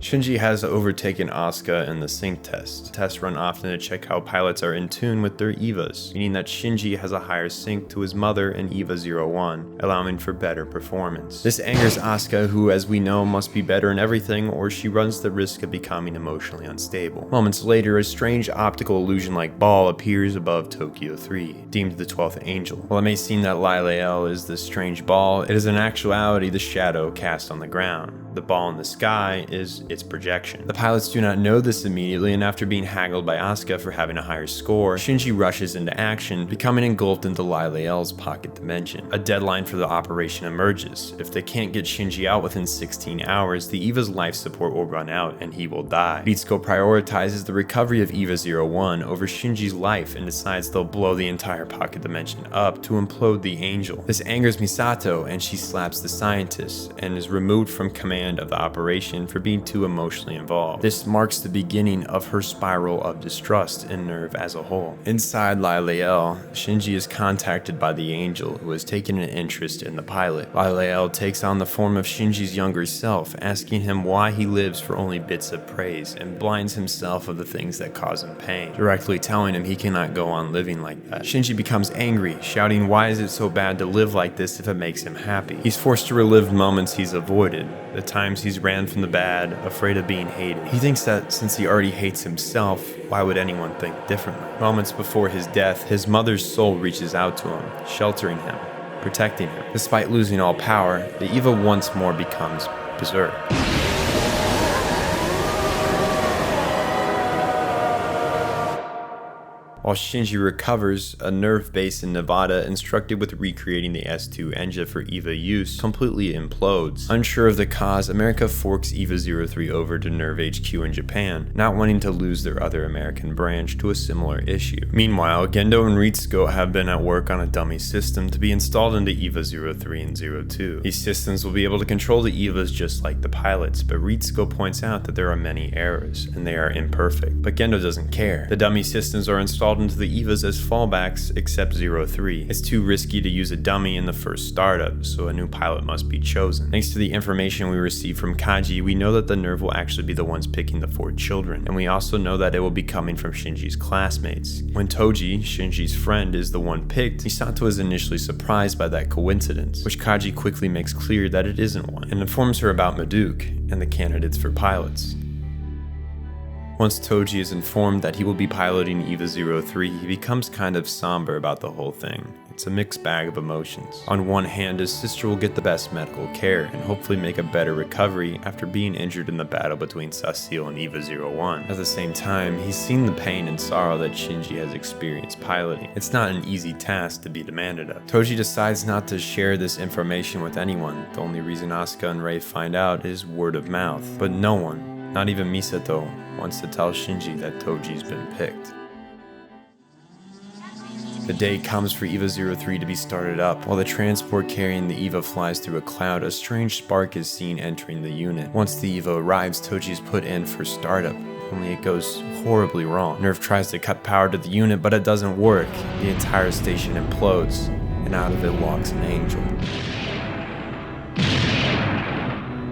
Shinji has overtaken Asuka in the sync test. Tests run often to check how pilots are in tune with their EVAs, meaning that Shinji has a higher sync to his mother in EVA 01, allowing for better performance. This angers Asuka, who as we know must be better in everything or she runs the risk of becoming emotionally unstable. Moments later, a strange optical illusion-like ball appears above Tokyo 3, deemed the 12th angel. While it may seem that Leliel is this strange ball, it is in actuality the shadow cast on the ground. The ball in the sky is its projection. The pilots do not know this immediately, and after being haggled by Asuka for having a higher score, Shinji rushes into action, becoming engulfed into Leliel's pocket dimension. A deadline for the operation emerges. If they can't get Shinji out within 16 hours, the EVA's life support will run out and he will die. Ritsuko prioritizes the recovery of EVA 01 over Shinji's life and decides they'll blow the entire pocket dimension up to implode the angel. This angers Misato, and she slaps the scientist and is removed from command of the operation for being too emotionally involved. This marks the beginning of her spiral of distrust in NERV as a whole. Inside Leliel, Shinji is contacted by the angel, who has taken an interest in the pilot. Leliel takes on the form of Shinji's younger self, asking him why he lives for only bits of praise and blinds himself of the things that cause him pain, directly telling him he cannot go on living like that. Shinji becomes angry, shouting why is it so bad to live like this if it makes him happy. He's forced to relive moments he's avoided, the times he's ran from the bad, afraid of being hated. He thinks that since he already hates himself, why would anyone think differently? Moments before his death, his mother's soul reaches out to him, sheltering him, protecting him. Despite losing all power, the EVA once more becomes berserk. While Shinji recovers, a NERV base in Nevada instructed with recreating the S2 engine for EVA use completely implodes. Unsure of the cause, America forks EVA 03 over to NERV HQ in Japan, not wanting to lose their other American branch to a similar issue. Meanwhile, Gendo and Ritsuko have been at work on a dummy system to be installed into EVA 03 and 02. These systems will be able to control the EVAs just like the pilots, but Ritsuko points out that there are many errors, and they are imperfect. But Gendo doesn't care. The dummy systems are installed installed into the EVAs as fallbacks except 03. It's too risky to use a dummy in the first startup, so a new pilot must be chosen. Thanks to the information we received from KAJI, we know that the NERV will actually be the ones picking the 4 children, and we also know that it will be coming from Shinji's classmates. When TOJI, Shinji's friend, is the one picked, Misato is initially surprised by that coincidence, which KAJI quickly makes clear that it isn't one, and informs her about Maduk and the candidates for pilots. Once TOJI is informed that he will be piloting EVA 03, he becomes kind of somber about the whole thing. It's a mixed bag of emotions. On one hand, his sister will get the best medical care and hopefully make a better recovery after being injured in the battle between Sachiel and EVA 01. At the same time, he's seen the pain and sorrow that Shinji has experienced piloting. It's not an easy task to be demanded of. TOJI decides not to share this information with anyone. The only reason Asuka and Rei find out is word of mouth. But no one, not even Misato, wants to tell Shinji that TOJI's been picked. The day comes for EVA 03 to be started up. While the transport carrying the EVA flies through a cloud, a strange spark is seen entering the unit. Once the EVA arrives, TOJI is put in for startup, only it goes horribly wrong. NERV tries to cut power to the unit, but it doesn't work. The entire station implodes, and out of it walks an angel.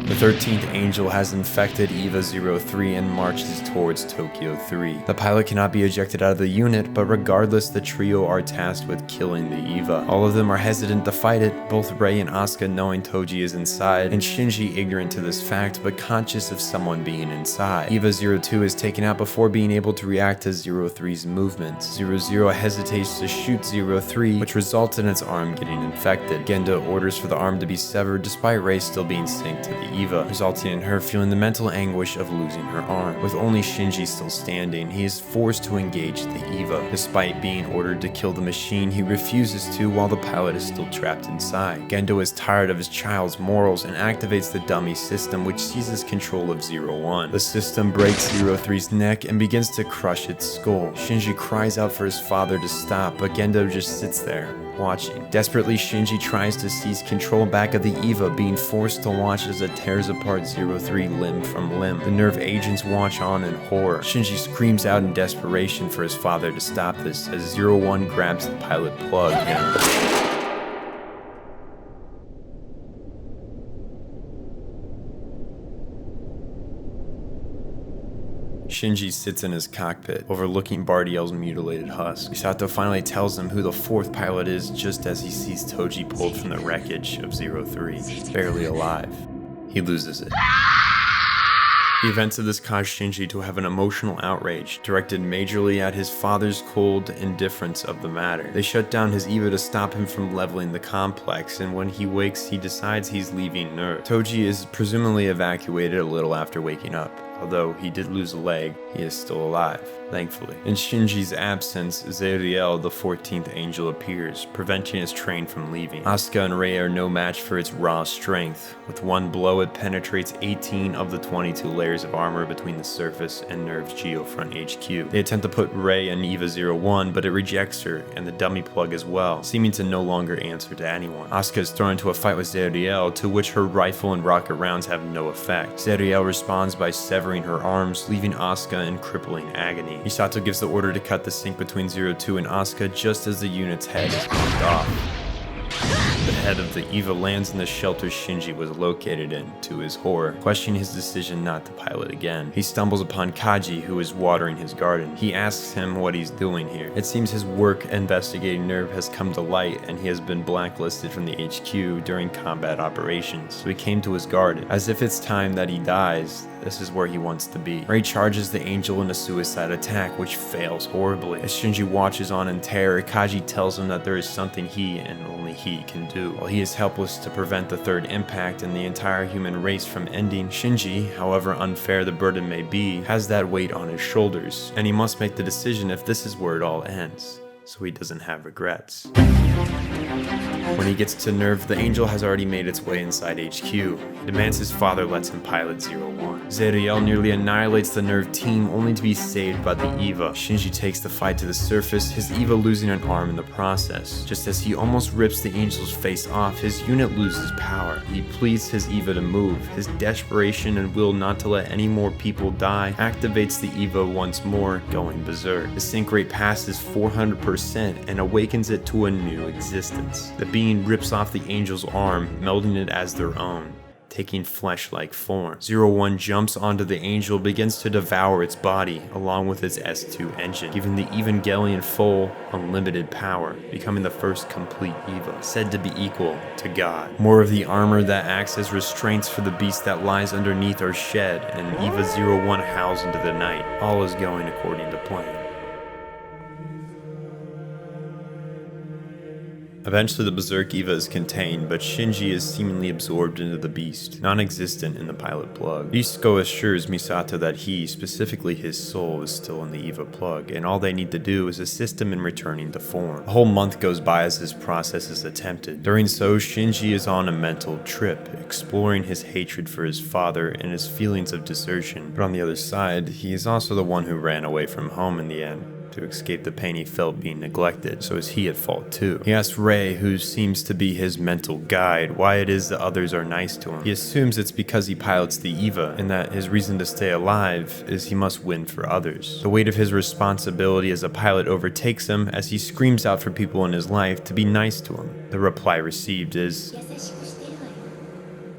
The 13th angel has infected EVA 03 and marches towards Tokyo 3. The pilot cannot be ejected out of the unit, but regardless, the trio are tasked with killing the EVA. All of them are hesitant to fight it, both Rei and Asuka knowing TOJI is inside, and Shinji ignorant to this fact but conscious of someone being inside. EVA 02 is taken out before being able to react to 03's movements. 00 hesitates to shoot 03, which results in its arm getting infected. Gendo orders for the arm to be severed despite Rei still being synced to the EVA, resulting in her feeling the mental anguish of losing her arm. With only Shinji still standing, he is forced to engage the EVA. Despite being ordered to kill the machine, he refuses to while the pilot is still trapped inside. Gendo is tired of his child's morals and activates the dummy system, which seizes control of 01. The system breaks 03's neck and begins to crush its skull. Shinji cries out for his father to stop, but Gendo just sits there, watching. Desperately, Shinji tries to seize control back of the EVA, being forced to watch as it tears apart 03 limb from limb. The NERV agents watch on in horror. Shinji screams out in desperation for his father to stop this as 01 grabs the pilot plug and... Shinji sits in his cockpit, overlooking Bardiel's mutilated husk. Misato finally tells him who the 4th pilot is just as he sees TOJI pulled from the wreckage of 03, barely alive. He loses it. The events of this cause Shinji to have an emotional outrage, directed majorly at his father's cold indifference of the matter. They shut down his EVA to stop him from leveling the complex, and when he wakes, he decides he's leaving NERV. TOJI is presumably evacuated a little after waking up. Although he did lose a leg, he is still alive, thankfully. In Shinji's absence, Zeruel, the 14th angel, appears, preventing his train from leaving. Asuka and Rei are no match for its raw strength. With one blow, it penetrates 18 of the 22 layers of armor between the surface and NERV's Geofront HQ. They attempt to put Rei in EVA 01, but it rejects her, and the dummy plug as well, seeming to no longer answer to anyone. Asuka is thrown into a fight with Zeruel, to which her rifle and rocket rounds have no effect. Zeruel responds by severing her arms, leaving Asuka in crippling agony. Misato gives the order to cut the sync between 02 and Asuka just as the unit's head is knocked off. The head of the EVA lands in the shelter Shinji was located in, to his horror, questioning his decision not to pilot again. He stumbles upon KAJI, who is watering his garden. He asks him what he's doing here. It seems his work investigating NERV has come to light, and he has been blacklisted from the HQ during combat operations. So he came to his garden. As if it's time that he dies, this is where he wants to be. Rei charges the angel in a suicide attack, which fails horribly. As Shinji watches on in terror, KAJI tells him that there is something he and only he can do. While he is helpless to prevent the 3rd impact and the entire human race from ending, Shinji, however unfair the burden may be, has that weight on his shoulders, and he must make the decision if this is where it all ends, so he doesn't have regrets. When he gets to Nerve, the angel has already made its way inside HQ. He demands his father lets him pilot 01. Zeruel nearly annihilates the Nerve team only to be saved by the EVA. Shinji takes the fight to the surface, his EVA losing an arm in the process. Just as he almost rips the angel's face off, his unit loses power. He pleads his EVA to move. His desperation and will not to let any more people die activates the EVA once more, going berserk. The sync rate passes 400% and awakens it to a new existence. The being rips off the angel's arm, melding it as their own, taking flesh-like form. 01 jumps onto the angel, begins to devour its body, along with its S2 engine, giving the Evangelion full, unlimited power, becoming the first complete EVA, said to be equal to God. More of the armor that acts as restraints for the beast that lies underneath are shed, and EVA 01 howls into the night. All is going according to plan. Eventually the Berserk EVA is contained, but Shinji is seemingly absorbed into the beast, non-existent in the pilot plug. Isko assures Misato that he, specifically his soul, is still in the EVA plug, and all they need to do is assist him in returning to form. A whole month goes by as this process is attempted. During so, Shinji is on a mental trip, exploring his hatred for his father and his feelings of desertion. But on the other side, he is also the one who ran away from home in the end, to escape the pain he felt being neglected, so is he at fault too. He asks Ray, who seems to be his mental guide, why it is the others are nice to him. He assumes it's because he pilots the EVA, and that his reason to stay alive is he must win for others. The weight of his responsibility as a pilot overtakes him as he screams out for people in his life to be nice to him. The reply received is,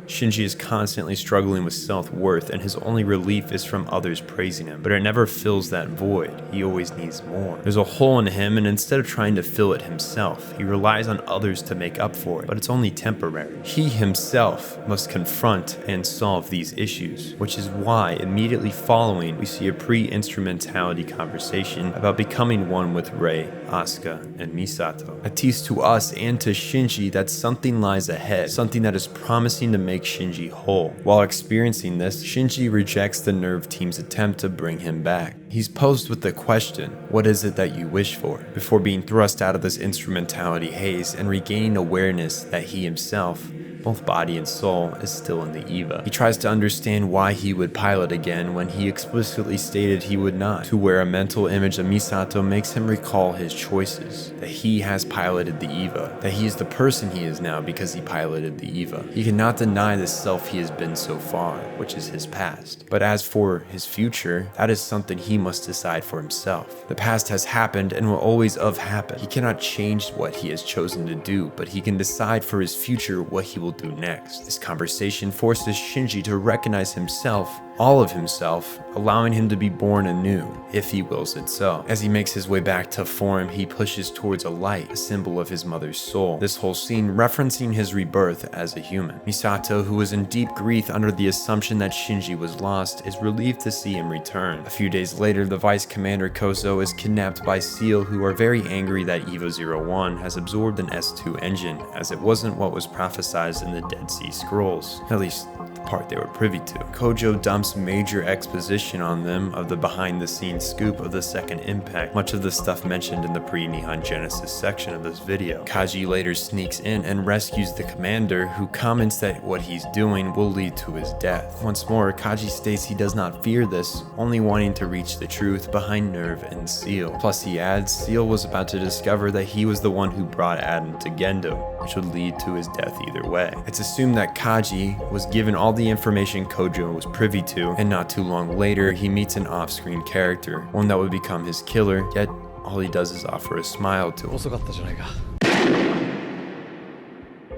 Shinji is constantly struggling with self-worth, and his only relief is from others praising him, but it never fills that void. He always needs more. There's a hole in him, and instead of trying to fill it himself, he relies on others to make up for it, but it's only temporary. He himself must confront and solve these issues, which is why immediately following we see a pre-instrumentality conversation about becoming one with Rei, Asuka, and Misato. A tease to us and to Shinji that something lies ahead, something that is promising to make Shinji whole. While experiencing this, Shinji rejects the Nerve team's attempt to bring him back. He's posed with the question, what is it that you wish for? Before being thrust out of this instrumentality haze and regaining awareness that he himself, both body and soul, is still in the EVA. He tries to understand why he would pilot again when he explicitly stated he would not. To where a mental image of Misato makes him recall his choices, that he has piloted the EVA, that he is the person he is now because he piloted the EVA. He cannot deny the self he has been so far, which is his past. But as for his future, that is something he must decide for himself. The past has happened and will always have happened. He cannot change what he has chosen to do, but he can decide for his future what he will do next. This conversation forces Shinji to recognize himself, all of himself, allowing him to be born anew, if he wills it so. As he makes his way back to form, he pushes towards a light, a symbol of his mother's soul. This whole scene referencing his rebirth as a human. Misato, who was in deep grief under the assumption that Shinji was lost, is relieved to see him return. A few days later, the Vice Commander Kozo is kidnapped by Sachiel, who are very angry that EVA 01 has absorbed an S2 engine, as it wasn't what was prophesized in the Dead Sea Scrolls, at least the part they were privy to. Kojo dumps major exposition on them of the behind-the-scenes scoop of the second impact, much of the stuff mentioned in the pre-Neon Genesis section of this video. KAJI later sneaks in and rescues the commander, who comments that what he's doing will lead to his death. Once more, KAJI states he does not fear this, only wanting to reach the truth behind Nerve and Sachiel. Plus he adds, Sachiel was about to discover that he was the one who brought Adam to Gendo, which would lead to his death either way. It's assumed that KAJI was given all the information Kojo was privy to, and not too long later he meets an off-screen character, one that would become his killer, yet all he does is offer a smile to him.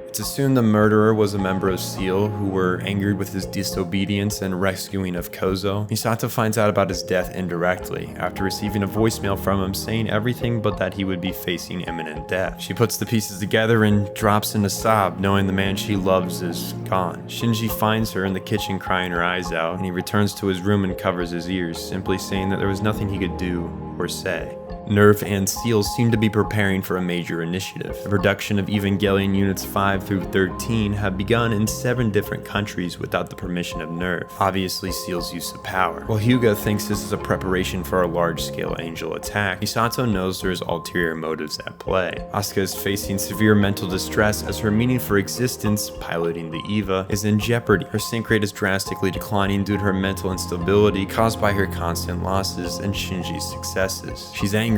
It's assumed the murderer was a member of Sachiel, who were angered with his disobedience and rescuing of Kozo. Misato finds out about his death indirectly, after receiving a voicemail from him saying everything but that he would be facing imminent death. She puts the pieces together and drops in a sob, knowing the man she loves is gone. Shinji finds her in the kitchen crying her eyes out, and he returns to his room and covers his ears, simply saying that there was nothing he could do or say. Nerve and SEAL seem to be preparing for a major initiative. The production of Evangelion Units 5 through 13 have begun in 7 different countries without the permission of Nerve, obviously SEAL's use of power. While Hyuga thinks this is a preparation for a large-scale angel attack, Misato knows there is ulterior motives at play. Asuka is facing severe mental distress as her meaning for existence, piloting the EVA, is in jeopardy. Her sync rate is drastically declining due to her mental instability caused by her constant losses and Shinji's successes. She's angry,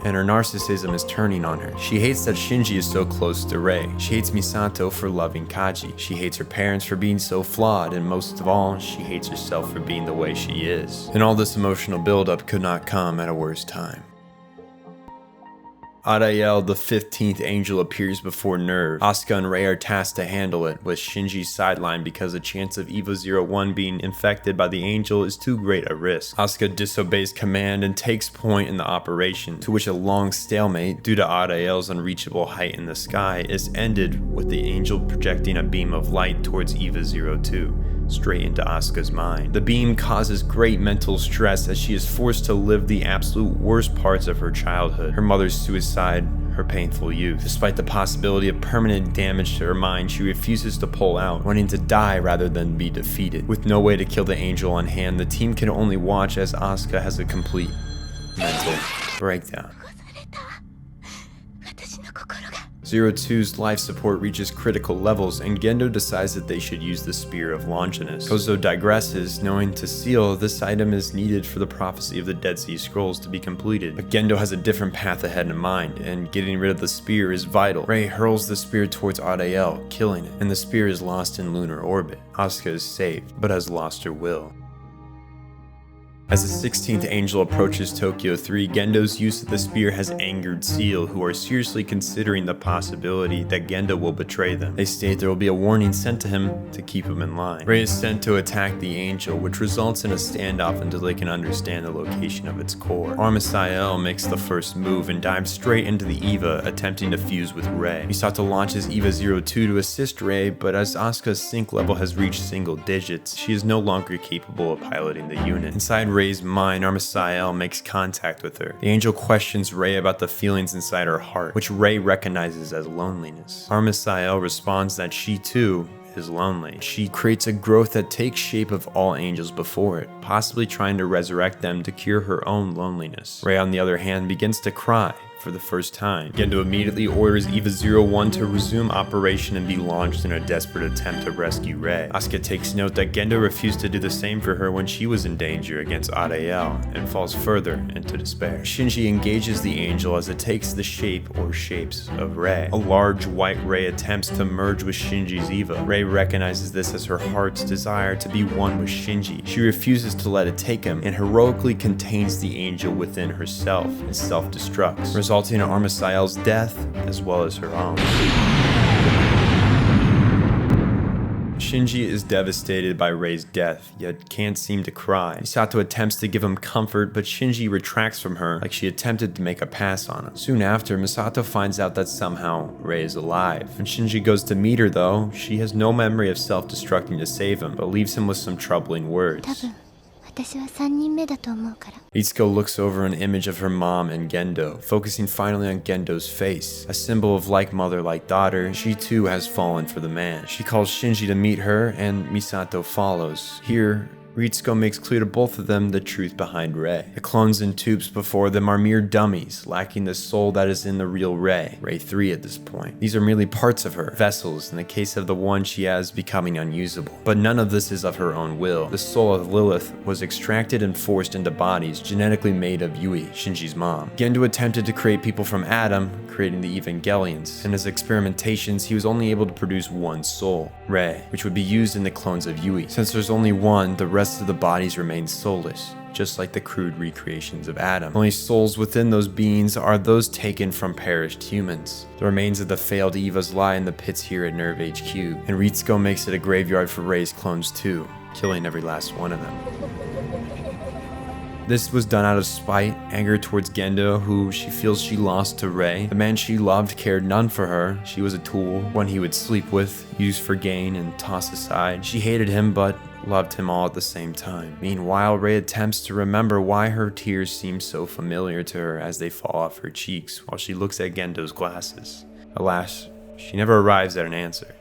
and her narcissism is turning on her. She hates that Shinji is so close to Rei. She hates Misato for loving KAJI. She hates her parents for being so flawed, and most of all, she hates herself for being the way she is. And all this emotional buildup could not come at a worse time. Arael, the 15th angel, appears before Nerve. Asuka and Rei are tasked to handle it, with Shinji sidelined because the chance of EVA-01 being infected by the angel is too great a risk. Asuka disobeys command and takes point in the operation, to which a long stalemate, due to Arael's unreachable height in the sky, is ended with the angel projecting a beam of light towards EVA-02. Straight into Asuka's mind. The beam causes great mental stress as she is forced to live the absolute worst parts of her childhood, her mother's suicide, her painful youth. Despite the possibility of permanent damage to her mind, she refuses to pull out, wanting to die rather than be defeated. With no way to kill the angel on hand, the team can only watch as Asuka has a complete mental breakdown. 02's life support reaches critical levels, and Gendo decides that they should use the Spear of Longinus. Kozo digresses, knowing to Seal this item is needed for the prophecy of the Dead Sea Scrolls to be completed. But Gendo has a different path ahead in mind, and getting rid of the spear is vital. Rei hurls the spear towards Arael, killing it, and the spear is lost in lunar orbit. Asuka is saved, but has lost her will. As the 16th angel approaches Tokyo 3, Gendo's use of the spear has angered SEAL, who are seriously considering the possibility that Gendo will betray them. They state there will be a warning sent to him to keep him in line. Rei is sent to attack the angel, which results in a standoff until they can understand the location of its core. Armisael makes the first move and dives straight into the EVA, attempting to fuse with Rei. Misato launches EVA-02 to assist Rei, but as Asuka's sync level has reached single digits, she is no longer capable of piloting the unit. Inside Rei's mind, Armisael makes contact with her. The angel questions Rei about the feelings inside her heart, which Rei recognizes as loneliness. Armisael responds that she too is lonely. She creates a growth that takes shape of all angels before it, possibly trying to resurrect them to cure her own loneliness. Rei, on the other hand, begins to cry for the first time. Gendo immediately orders EVA-01 to resume operation and be launched in a desperate attempt to rescue Rei. Asuka takes note that Gendo refused to do the same for her when she was in danger against Arael, and falls further into despair. Shinji engages the angel as it takes the shape or shapes of Rei. A large white Rei attempts to merge with Shinji's EVA. Rei recognizes this as her heart's desire to be one with Shinji. She refuses to let it take him, and heroically contains the angel within herself and self-destructs, resulting in Armisael's death as well as her own. Shinji is devastated by Rei's death, yet can't seem to cry. Misato attempts to give him comfort, but Shinji retracts from her like she attempted to make a pass on him. Soon after, Misato finds out that somehow Rei is alive. When Shinji goes to meet her though, she has no memory of self-destructing to save him, but leaves him with some troubling words. Itsuko looks over an image of her mom and Gendo, focusing finally on Gendo's face. A symbol of like mother, like daughter, she too has fallen for the man. She calls Shinji to meet her, and Misato follows. Here, Ritsuko makes clear to both of them the truth behind Rei. The clones and tubes before them are mere dummies, lacking the soul that is in the real Rei 3 at this point. These are merely parts of her, vessels, in the case of the one she has becoming unusable. But none of this is of her own will. The soul of Lilith was extracted and forced into bodies genetically made of Yui, Shinji's mom. Gendo attempted to create people from Adam, creating the Evangelions. In his experimentations, he was only able to produce one soul, Rei, which would be used in the clones of Yui. Since there's only one, the rest of the bodies remain soulless, just like the crude recreations of Adam. Only souls within those beings are those taken from perished humans. The remains of the failed Evas lie in the pits here at Nerve HQ, and Ritsuko makes it a graveyard for Rei's clones too, killing every last one of them. This was done out of spite, anger towards Gendo, who she feels she lost to Rei. The man she loved cared none for her. She was a tool, one he would sleep with, use for gain, and toss aside. She hated him, but loved him all at the same time. Meanwhile, Rei attempts to remember why her tears seem so familiar to her as they fall off her cheeks while she looks at Gendo's glasses. Alas, she never arrives at an answer.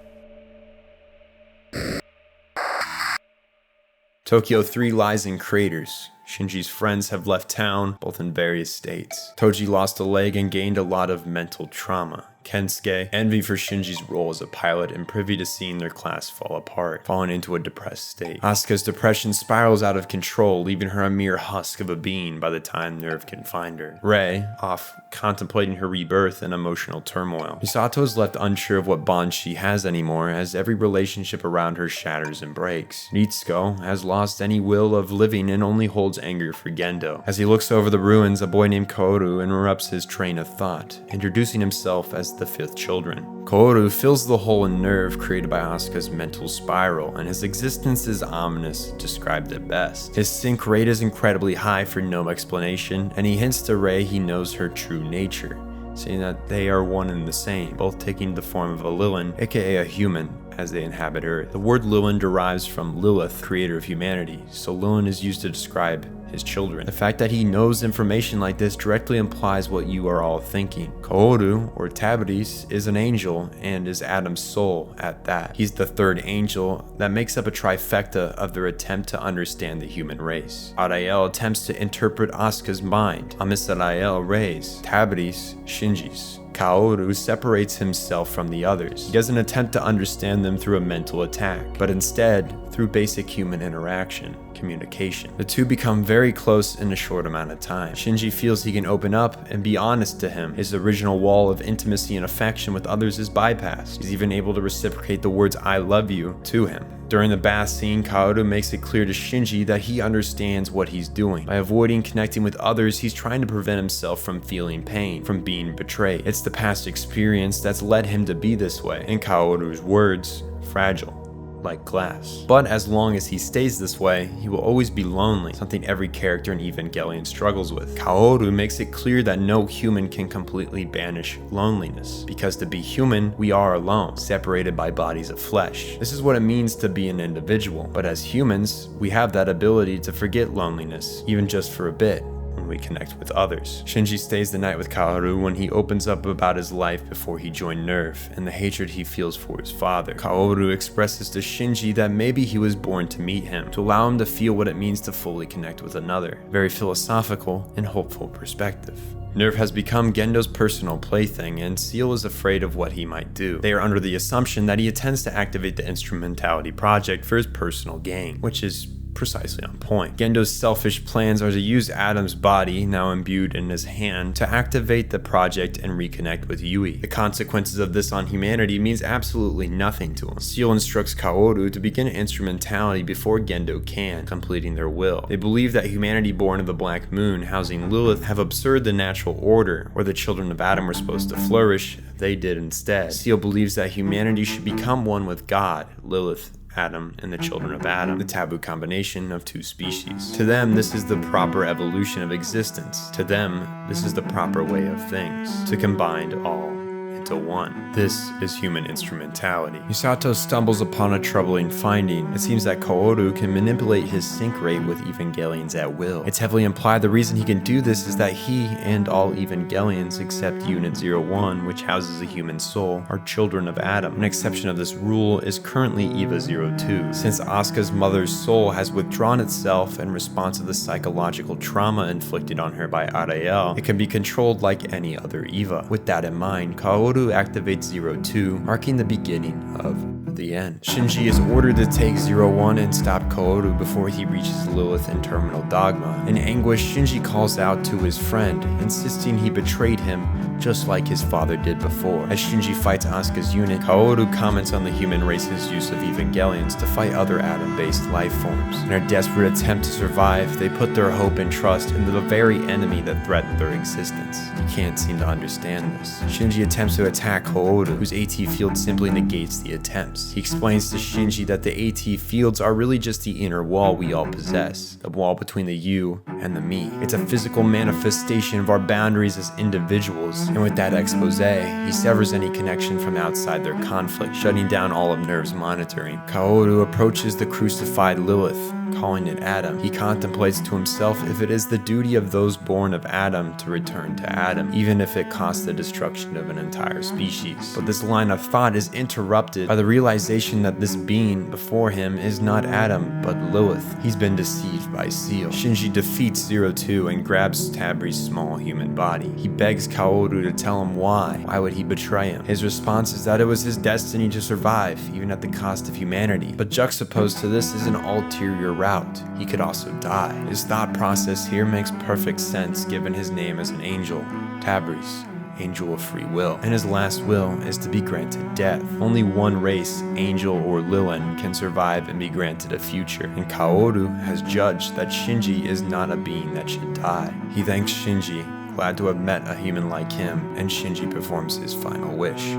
Tokyo 3 lies in craters. Shinji's friends have left town, both in various states. Toji lost a leg and gained a lot of mental trauma. Kensuke, envy for Shinji's role as a pilot and privy to seeing their class fall apart, falling into a depressed state. Asuka's depression spirals out of control, leaving her a mere husk of a being by the time Nerve can find her. Rei, off contemplating her rebirth in emotional turmoil. Misato is left unsure of what bond she has anymore as every relationship around her shatters and breaks. Ritsuko has lost any will of living and only holds anger for Gendo. As he looks over the ruins, a boy named KAWORU interrupts his train of thought, introducing himself as the 5th children. KAWORU fills the hole in Nerve created by Asuka's mental spiral, and his existence is ominous, described at best. His sync rate is incredibly high for no explanation, and he hints to Rei he knows her true nature, saying that they are one and the same, both taking the form of a Lilin, aka a human, as they inhabit Earth. The word Lilin derives from Lilith, creator of humanity, so Lilin is used to describe his children. The fact that he knows information like this directly implies what you are all thinking. KAWORU, or Tabris, is an angel and is Adam's soul at that. He's the 3rd angel that makes up a trifecta of their attempt to understand the human race. Arael attempts to interpret Asuka's mind. Armisael, Rei's. Tabris, Shinji's. KAWORU separates himself from the others. He doesn't attempt to understand them through a mental attack, but instead through basic human interaction, communication. The two become very close in a short amount of time. Shinji feels he can open up and be honest to him. His original wall of intimacy and affection with others is bypassed. He's even able to reciprocate the words "I love you" to him. During the bath scene, KAWORU makes it clear to Shinji that he understands what he's doing. By avoiding connecting with others, he's trying to prevent himself from feeling pain, from being betrayed. It's the past experience that's led him to be this way. In KAWORU's words, fragile, like glass. But as long as he stays this way, he will always be lonely, something every character in Evangelion struggles with. KAWORU makes it clear that no human can completely banish loneliness, because to be human, we are alone, separated by bodies of flesh. This is what it means to be an individual, but as humans, we have that ability to forget loneliness, even just for a bit, when we connect with others. Shinji stays the night with KAWORU when he opens up about his life before he joined Nerve and the hatred he feels for his father. KAWORU expresses to Shinji that maybe he was born to meet him, to allow him to feel what it means to fully connect with another. Very philosophical and hopeful perspective. Nerve has become Gendo's personal plaything, and Seal is afraid of what he might do. They are under the assumption that he intends to activate the Instrumentality project for his personal gain, which is precisely on point. Gendo's selfish plans are to use Adam's body, now imbued in his hand, to activate the project and reconnect with Yui. The consequences of this on humanity means absolutely nothing to him. Seal instructs KAWORU to begin Instrumentality before Gendo can, completing their will. They believe that humanity born of the Black Moon, housing Lilith, have absurd the natural order, where the children of Adam were supposed to flourish. They did instead. Seal believes that humanity should become one with God, Lilith, Adam, and the children of Adam, the taboo combination of two species. To them, this is the proper evolution of existence. To them, this is the proper way of things, to combine all into one. This is human instrumentality. Misato stumbles upon a troubling finding. It seems that KAWORU can manipulate his sync rate with Evangelions at will. It's heavily implied the reason he can do this is that he and all Evangelions except Unit 01, which houses a human soul, are children of Adam. An exception of this rule is currently EVA 02. Since Asuka's mother's soul has withdrawn itself in response to the psychological trauma inflicted on her by Arael, it can be controlled like any other EVA. With that in mind, KAWORU activates 02, marking the beginning of the end. Shinji is ordered to take 01 and stop KAWORU before he reaches Lilith and Terminal Dogma. In anguish, Shinji calls out to his friend, insisting he betrayed him just like his father did before. As Shinji fights Asuka's unit, KAWORU comments on the human race's use of Evangelions to fight other Adam-based life forms. In their desperate attempt to survive, they put their hope and trust into the very enemy that threatened their existence. He can't seem to understand this. Shinji attempts to attack KAWORU, whose AT field simply negates the attempts. He explains to Shinji that the AT fields are really just the inner wall we all possess, the wall between the you and the me. It's a physical manifestation of our boundaries as individuals, And with that expose, he severs any connection from outside their conflict, shutting down all of NERV's monitoring. KAWORU approaches the crucified Lilith, calling it Adam. He contemplates to himself if it is the duty of those born of Adam to return to Adam, even if it costs the destruction of an entire species. But this line of thought is interrupted by the realization that this being before him is not Adam, but Lilith. He's been deceived by Sachiel. Shinji defeats 02 and grabs Tabris' small human body. He begs KAWORU to tell him why. Why would he betray him? His response is that it was his destiny to survive, even at the cost of humanity. But juxtaposed to this is an ulterior route. He could also die. His thought process here makes perfect sense given his name as an angel, Tabris, angel of free will, and his last will is to be granted death. Only one race, angel or Lilian, can survive and be granted a future, and KAWORU has judged that Shinji is not a being that should die. He thanks Shinji, glad to have met a human like him, and Shinji performs his final wish.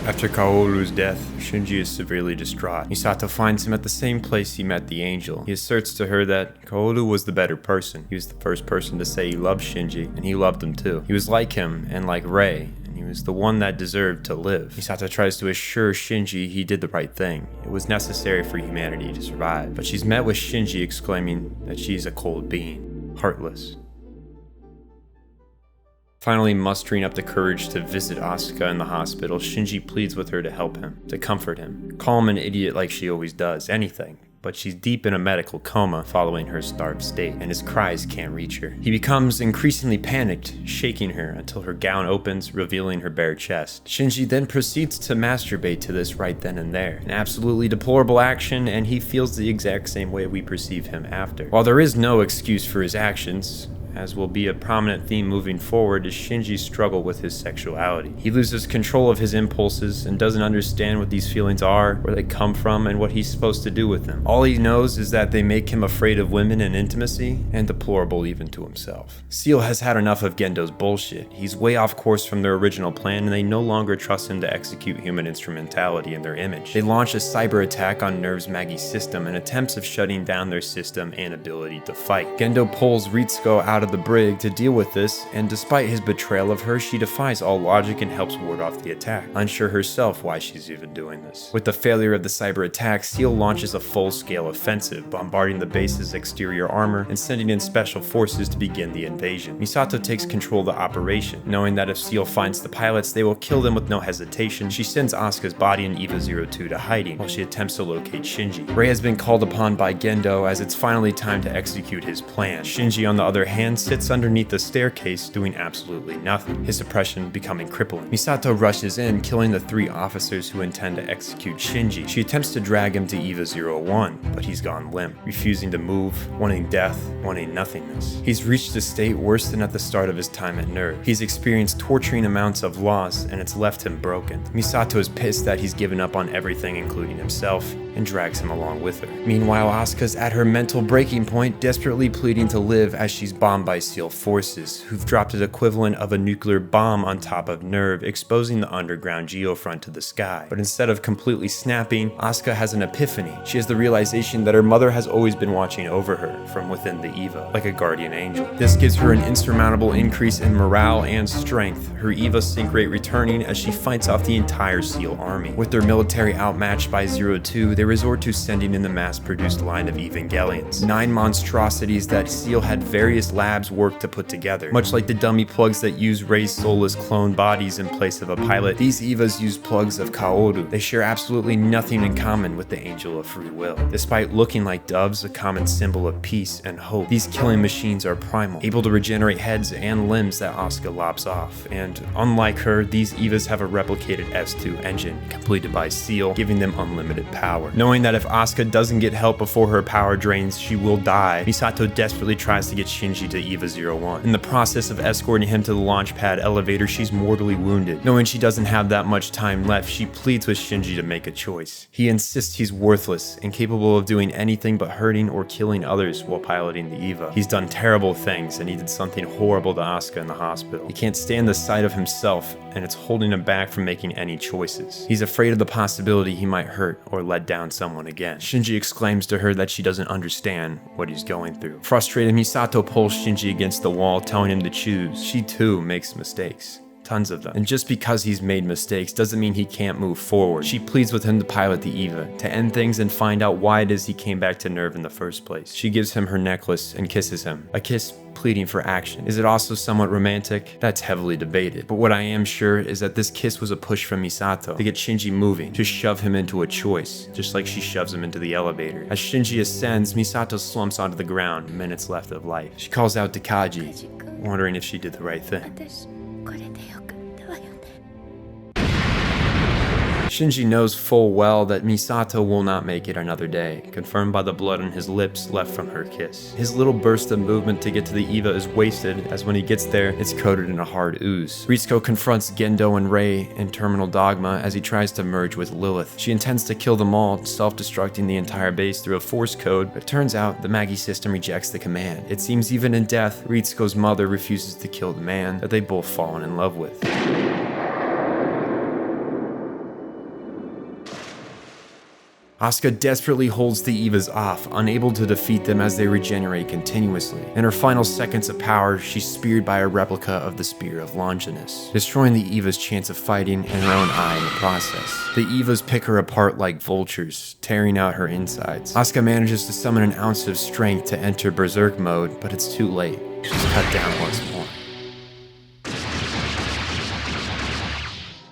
After KAWORU's death, Shinji is severely distraught. Misato finds him at the same place he met the angel. He asserts to her that KAWORU was the better person. He was the first person to say he loved Shinji, and he loved him too. He was like him, and like Rei, and he was the one that deserved to live. Misato tries to assure Shinji he did the right thing. It was necessary for humanity to survive. But she's met with Shinji exclaiming that she's a cold being, heartless. Finally mustering up the courage to visit ASUKA in the hospital, Shinji pleads with her to help him, to comfort him. Call him an idiot like she always does, anything. But she's deep in a medical coma following her starved state, and his cries can't reach her. He becomes increasingly panicked, shaking her until her gown opens, revealing her bare chest. Shinji then proceeds to masturbate to this right then and there. An absolutely deplorable action, and he feels the exact same way we perceive him after. While there is no excuse for his actions, as will be a prominent theme moving forward, is Shinji's struggle with his sexuality. He loses control of his impulses and doesn't understand what these feelings are, where they come from, and what he's supposed to do with them. All he knows is that they make him afraid of women and intimacy, and deplorable even to himself. Sachiel has had enough of Gendo's bullshit. He's way off course from their original plan, and they no longer trust him to execute human instrumentality in their image. They launch a cyber attack on NERV's Maggie system in attempts of shutting down their system and ability to fight. Gendo pulls Ritsuko out of the brig to deal with this, and despite his betrayal of her, she defies all logic and helps ward off the attack, unsure herself why she's even doing this. With the failure of the cyber attack, Sachiel launches a full-scale offensive, bombarding the base's exterior armor and sending in special forces to begin the invasion. Misato takes control of the operation. Knowing that if Sachiel finds the pilots, they will kill them with no hesitation, she sends Asuka's body and EVA-02 to hiding, while she attempts to locate Shinji. Rei has been called upon by Gendo as it's finally time to execute his plan. Shinji, on the other hand, sits underneath the staircase doing absolutely nothing, his suppression becoming crippling. Misato rushes in, killing the 3 officers who intend to execute Shinji. She attempts to drag him to EVA-01, but he's gone limp, refusing to move, wanting death, wanting nothingness. He's reached a state worse than at the start of his time at NERV. He's experienced torturing amounts of loss, and it's left him broken. Misato is pissed that he's given up on everything, including himself, and drags him along with her. Meanwhile, Asuka's at her mental breaking point, desperately pleading to live as she's bombed by Sachiel forces, who've dropped an equivalent of a nuclear bomb on top of NERV, exposing the underground geofront to the sky. But instead of completely snapping, Asuka has an epiphany. She has the realization that her mother has always been watching over her from within the EVA, like a guardian angel. This gives her an insurmountable increase in morale and strength, her EVA sync rate returning as she fights off the entire Sachiel army. With their military outmatched by 02, they resort to sending in the mass-produced line of Evangelions. 9 monstrosities that Sachiel had various labs work to put together. Much like the dummy plugs that use Rei's soulless clone bodies in place of a pilot, these EVAs use plugs of KAWORU. They share absolutely nothing in common with the Angel of Free Will. Despite looking like doves, a common symbol of peace and hope, these killing machines are primal, able to regenerate heads and limbs that Asuka lops off. And unlike her, these EVAs have a replicated S2 engine, completed by Sachiel, giving them unlimited power. Knowing that if Asuka doesn't get help before her power drains, she will die, Misato desperately tries to get Shinji to EVA-01. In the process of escorting him to the launch pad elevator, she's mortally wounded. Knowing she doesn't have that much time left, she pleads with Shinji to make a choice. He insists he's worthless, incapable of doing anything but hurting or killing others while piloting the EVA. He's done terrible things, and he did something horrible to Asuka in the hospital. He can't stand the sight of himself, and it's holding him back from making any choices. He's afraid of the possibility he might hurt or let down down someone again. Shinji exclaims to her that she doesn't understand what he's going through. Frustrated, Misato pulls Shinji against the wall, telling him to choose. She too makes mistakes. Tons of them. And just because he's made mistakes doesn't mean he can't move forward. She pleads with him to pilot the EVA, to end things and find out why it is he came back to Nerve in the first place. She gives him her necklace and kisses him. A kiss pleading for action. Is it also somewhat romantic? That's heavily debated. But what I am sure is that this kiss was a push from Misato to get Shinji moving, to shove him into a choice, just like she shoves him into the elevator. As Shinji ascends, Misato slumps onto the ground, minutes left of life. She calls out to KAJI, wondering if she did the right thing. Shinji knows full well that Misato will not make it another day, confirmed by the blood on his lips left from her kiss. His little burst of movement to get to the EVA is wasted, as when he gets there, it's coated in a hard ooze. Ritsuko confronts Gendo and Rei in Terminal Dogma as he tries to merge with Lilith. She intends to kill them all, self-destructing the entire base through a force code, but it turns out the Maggie system rejects the command. It seems even in death, Ritsuko's mother refuses to kill the man that they both fallen in love with. ASUKA desperately holds the EVAs off, unable to defeat them as they regenerate continuously. In her final seconds of power, she's speared by a replica of the Spear of Longinus, destroying the EVA's chance of fighting and her own eye in the process. The EVAs pick her apart like vultures, tearing out her insides. ASUKA manages to summon an ounce of strength to enter Berserk mode, but it's too late. She's cut down once more.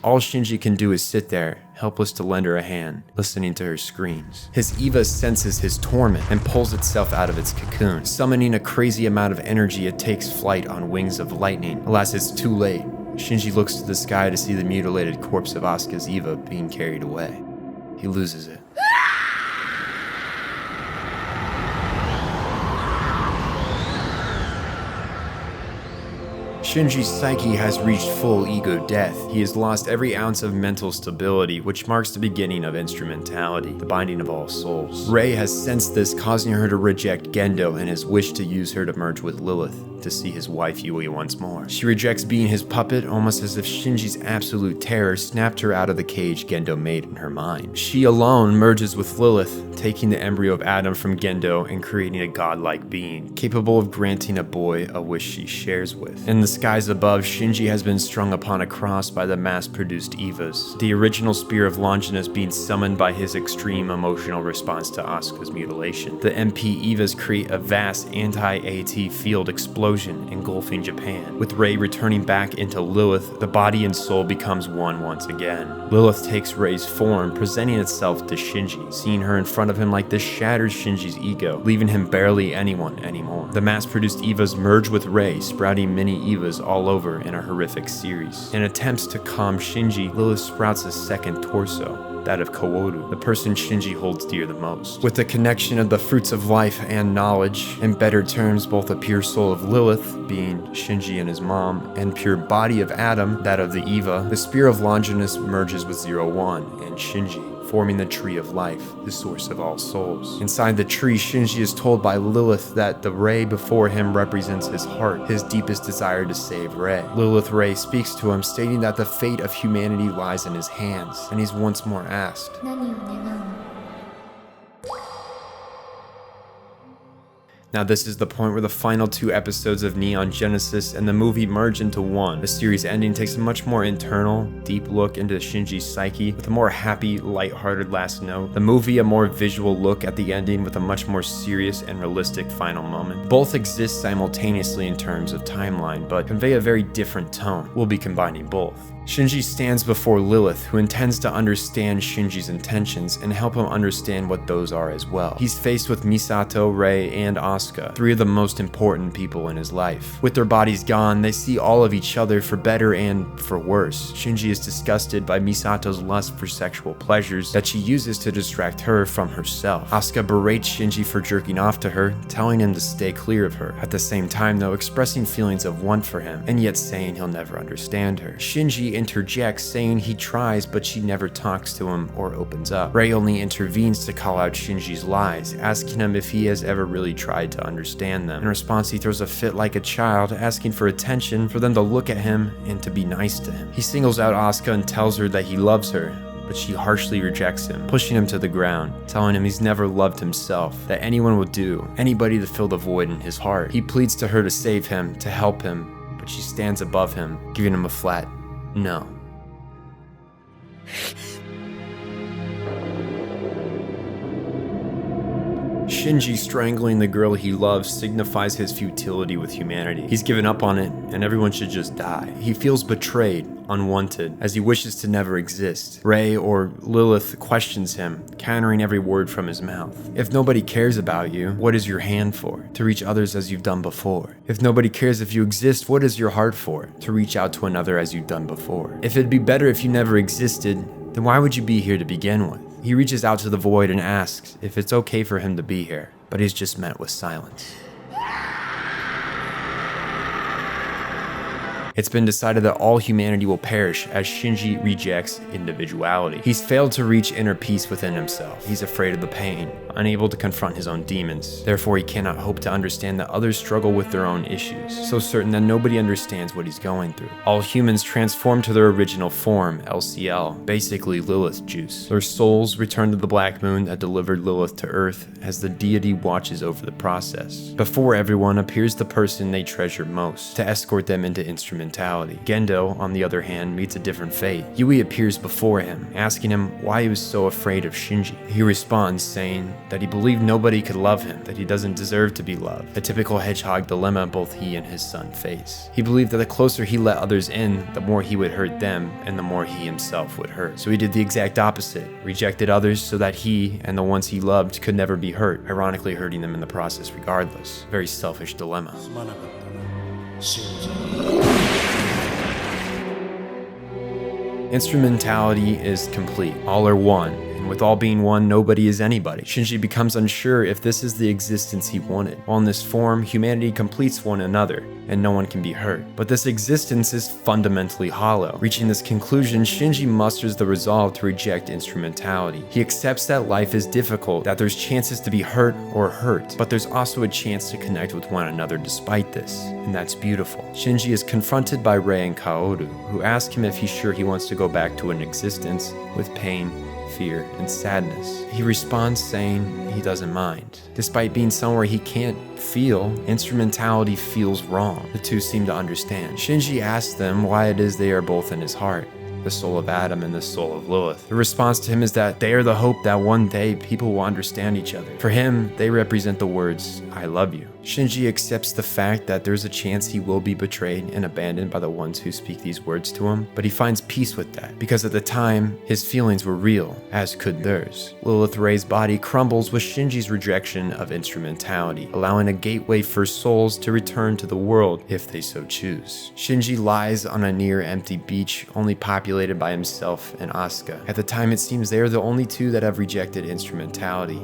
All Shinji can do is sit there, helpless to lend her a hand, listening to her screams. His EVA senses his torment and pulls itself out of its cocoon. Summoning a crazy amount of energy, it takes flight on wings of lightning. Alas, it's too late. Shinji looks to the sky to see the mutilated corpse of ASUKA's EVA being carried away. He loses it. Shinji's psyche has reached full ego death. He has lost every ounce of mental stability, which marks the beginning of instrumentality, the binding of all souls. Rei has sensed this, causing her to reject Gendo and his wish to use her to merge with Lilith, to see his wife Yui once more. She rejects being his puppet, almost as if Shinji's absolute terror snapped her out of the cage Gendo made in her mind. She alone merges with Lilith, taking the embryo of Adam from Gendo and creating a godlike being, capable of granting a boy a wish she shares with. In the skies above, Shinji has been strung upon a cross by the mass-produced EVAs, the original Spear of Longinus being summoned by his extreme emotional response to ASUKA's mutilation. The MP EVAs create a vast anti-AT field explosion engulfing Japan. With Rei returning back into Lilith, the body and soul becomes one once again. Lilith takes Rei's form, presenting itself to Shinji. Seeing her in front of him like this shatters Shinji's ego, leaving him barely anyone anymore. The mass-produced EVAs merge with Rei, sprouting mini EVAs all over in a horrific series. In attempts to calm Shinji, Lilith sprouts a second torso, that of KAWORU, the person Shinji holds dear the most. With the connection of the fruits of life and knowledge, in better terms both a pure soul of Lilith, being Shinji and his mom, and pure body of Adam, that of the EVA, the Spear of Longinus merges with 01 and Shinji, forming the Tree of Life, the source of all souls. Inside the tree, Shinji is told by Lilith that the Rei before him represents his heart, his deepest desire to save Rei. Lilith Rei speaks to him, stating that the fate of humanity lies in his hands, and he's once more asked, Now this is the point where the final two episodes of Neon Genesis and the movie merge into one. The series ending takes a much more internal, deep look into Shinji's psyche, with a more happy, lighthearted last note. The movie a more visual look at the ending with a much more serious and realistic final moment. Both exist simultaneously in terms of timeline, but convey a very different tone. We'll be combining both. Shinji stands before Lilith, who intends to understand Shinji's intentions and help him understand what those are as well. He's faced with Misato, Rei, and ASUKA, three of the most important people in his life. With their bodies gone, they see all of each other for better and for worse. Shinji is disgusted by Misato's lust for sexual pleasures that she uses to distract her from herself. ASUKA berates Shinji for jerking off to her, telling him to stay clear of her, at the same time though expressing feelings of want for him, and yet saying he'll never understand her. Shinji interjects, saying he tries but she never talks to him or opens up. Rei only intervenes to call out Shinji's lies, asking him if he has ever really tried to understand them. In response, he throws a fit like a child, asking for attention, for them to look at him and to be nice to him. He singles out ASUKA and tells her that he loves her, but she harshly rejects him, pushing him to the ground, telling him he's never loved himself, that anyone will do, anybody to fill the void in his heart. He pleads to her to save him, to help him, but she stands above him, giving him a flat no. Shinji strangling the girl he loves signifies his futility with humanity. He's given up on it, and everyone should just die. He feels betrayed, unwanted, as he wishes to never exist. Rei, or Lilith, questions him, countering every word from his mouth. If nobody cares about you, what is your hand for? To reach others as you've done before. If nobody cares if you exist, what is your heart for? To reach out to another as you've done before. If it'd be better if you never existed, then why would you be here to begin with? He reaches out to the void and asks if it's okay for him to be here, but he's just met with silence. It's been decided that all humanity will perish as Shinji rejects individuality. He's failed to reach inner peace within himself. He's afraid of the pain, unable to confront his own demons. Therefore, he cannot hope to understand that others struggle with their own issues, so certain that nobody understands what he's going through. All humans transform to their original form, LCL, basically Lilith juice. Their souls return to the Black Moon that delivered Lilith to Earth as the deity watches over the process. Before everyone appears the person they treasure most, to escort them into instrumentality. Gendo, on the other hand, meets a different fate. Yui appears before him, asking him why he was so afraid of Shinji. He responds, saying that he believed nobody could love him, that he doesn't deserve to be loved, a typical hedgehog dilemma both he and his son face. He believed that the closer he let others in, the more he would hurt them, and the more he himself would hurt. So he did the exact opposite, rejected others so that he and the ones he loved could never be hurt, ironically hurting them in the process regardless. Very selfish dilemma. Instrumentality is complete. All are one, and with all being one, nobody is anybody. Shinji becomes unsure if this is the existence he wanted. While in this form, humanity completes one another, and no one can be hurt. But this existence is fundamentally hollow. Reaching this conclusion, Shinji musters the resolve to reject instrumentality. He accepts that life is difficult, that there's chances to be hurt or hurt, but there's also a chance to connect with one another despite this, and that's beautiful. Shinji is confronted by Rei and KAWORU, who ask him if he's sure he wants to go back to an existence with pain, fear, and sadness. He responds saying he doesn't mind. Despite being somewhere he can't feel, instrumentality feels wrong. The two seem to understand. Shinji asks them why it is they are both in his heart, the soul of Adam and the soul of Lilith. The response to him is that they are the hope that one day people will understand each other. For him, they represent the words, "I love you." Shinji accepts the fact that there's a chance he will be betrayed and abandoned by the ones who speak these words to him, but he finds peace with that, because at the time, his feelings were real, as could theirs. Lilith Rei's body crumbles with Shinji's rejection of instrumentality, allowing a gateway for souls to return to the world if they so choose. Shinji lies on a near-empty beach, only populated by himself and ASUKA. At the time, it seems they are the only two that have rejected instrumentality.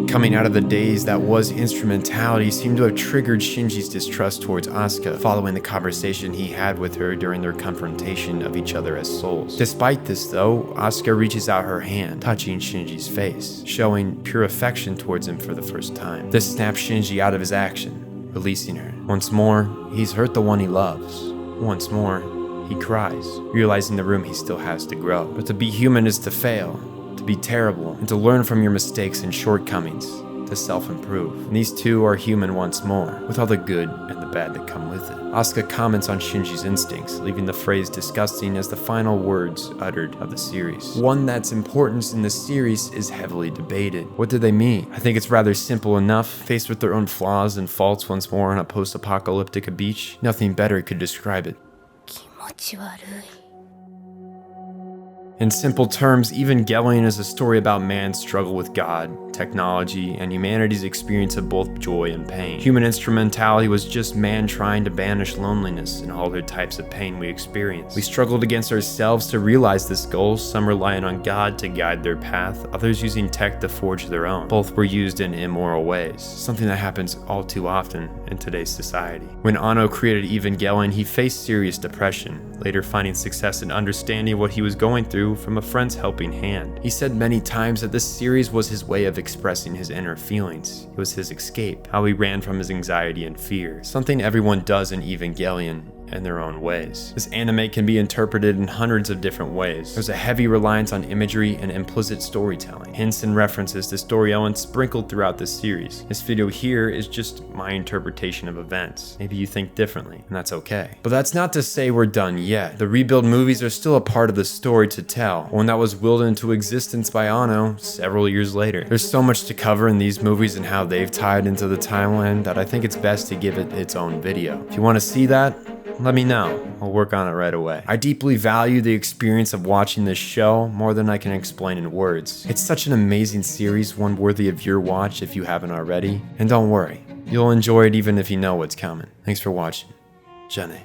Coming out of the days that was instrumentality seemed to have triggered Shinji's distrust towards ASUKA, following the conversation he had with her during their confrontation of each other as souls. Despite this though, ASUKA reaches out her hand, touching Shinji's face, showing pure affection towards him for the first time. This snaps Shinji out of his action, releasing her. Once more, he's hurt the one he loves. Once more, he cries, realizing the room he still has to grow. But to be human is to fail, to be terrible, and to learn from your mistakes and shortcomings, to self-improve. And these two are human once more, with all the good and the bad that come with it. ASUKA comments on Shinji's instincts, leaving the phrase disgusting as the final words uttered of the series. One that's importance in the series is heavily debated. What do they mean? I think it's rather simple enough. Faced with their own flaws and faults once more on a post-apocalyptic beach, nothing better could describe it. In simple terms, Evangelion is a story about man's struggle with God, technology, and humanity's experience of both joy and pain. Human instrumentality was just man trying to banish loneliness and all other types of pain we experience. We struggled against ourselves to realize this goal, some relying on God to guide their path, others using tech to forge their own. Both were used in immoral ways, something that happens all too often in today's society. When Anno created Evangelion, he faced serious depression, later finding success in understanding what he was going through from a friend's helping hand. He said many times that this series was his way of expressing his inner feelings. It was his escape, how he ran from his anxiety and fear, something everyone does in Evangelion in their own ways. This anime can be interpreted in hundreds of different ways. There's a heavy reliance on imagery and implicit storytelling, hints and references to story elements sprinkled throughout this series. This video here is just my interpretation of events. Maybe you think differently, and that's okay. But that's not to say we're done yet. The rebuild movies are still a part of the story to tell, one that was willed into existence by Anno several years later. There's so much to cover in these movies and how they've tied into the timeline that I think it's best to give it its own video. If you want to see that, let me know. I'll work on it right away. I deeply value the experience of watching this show more than I can explain in words. It's such an amazing series, one worthy of your watch if you haven't already. And don't worry, you'll enjoy it even if you know what's coming. Thanks for watching. Jenny.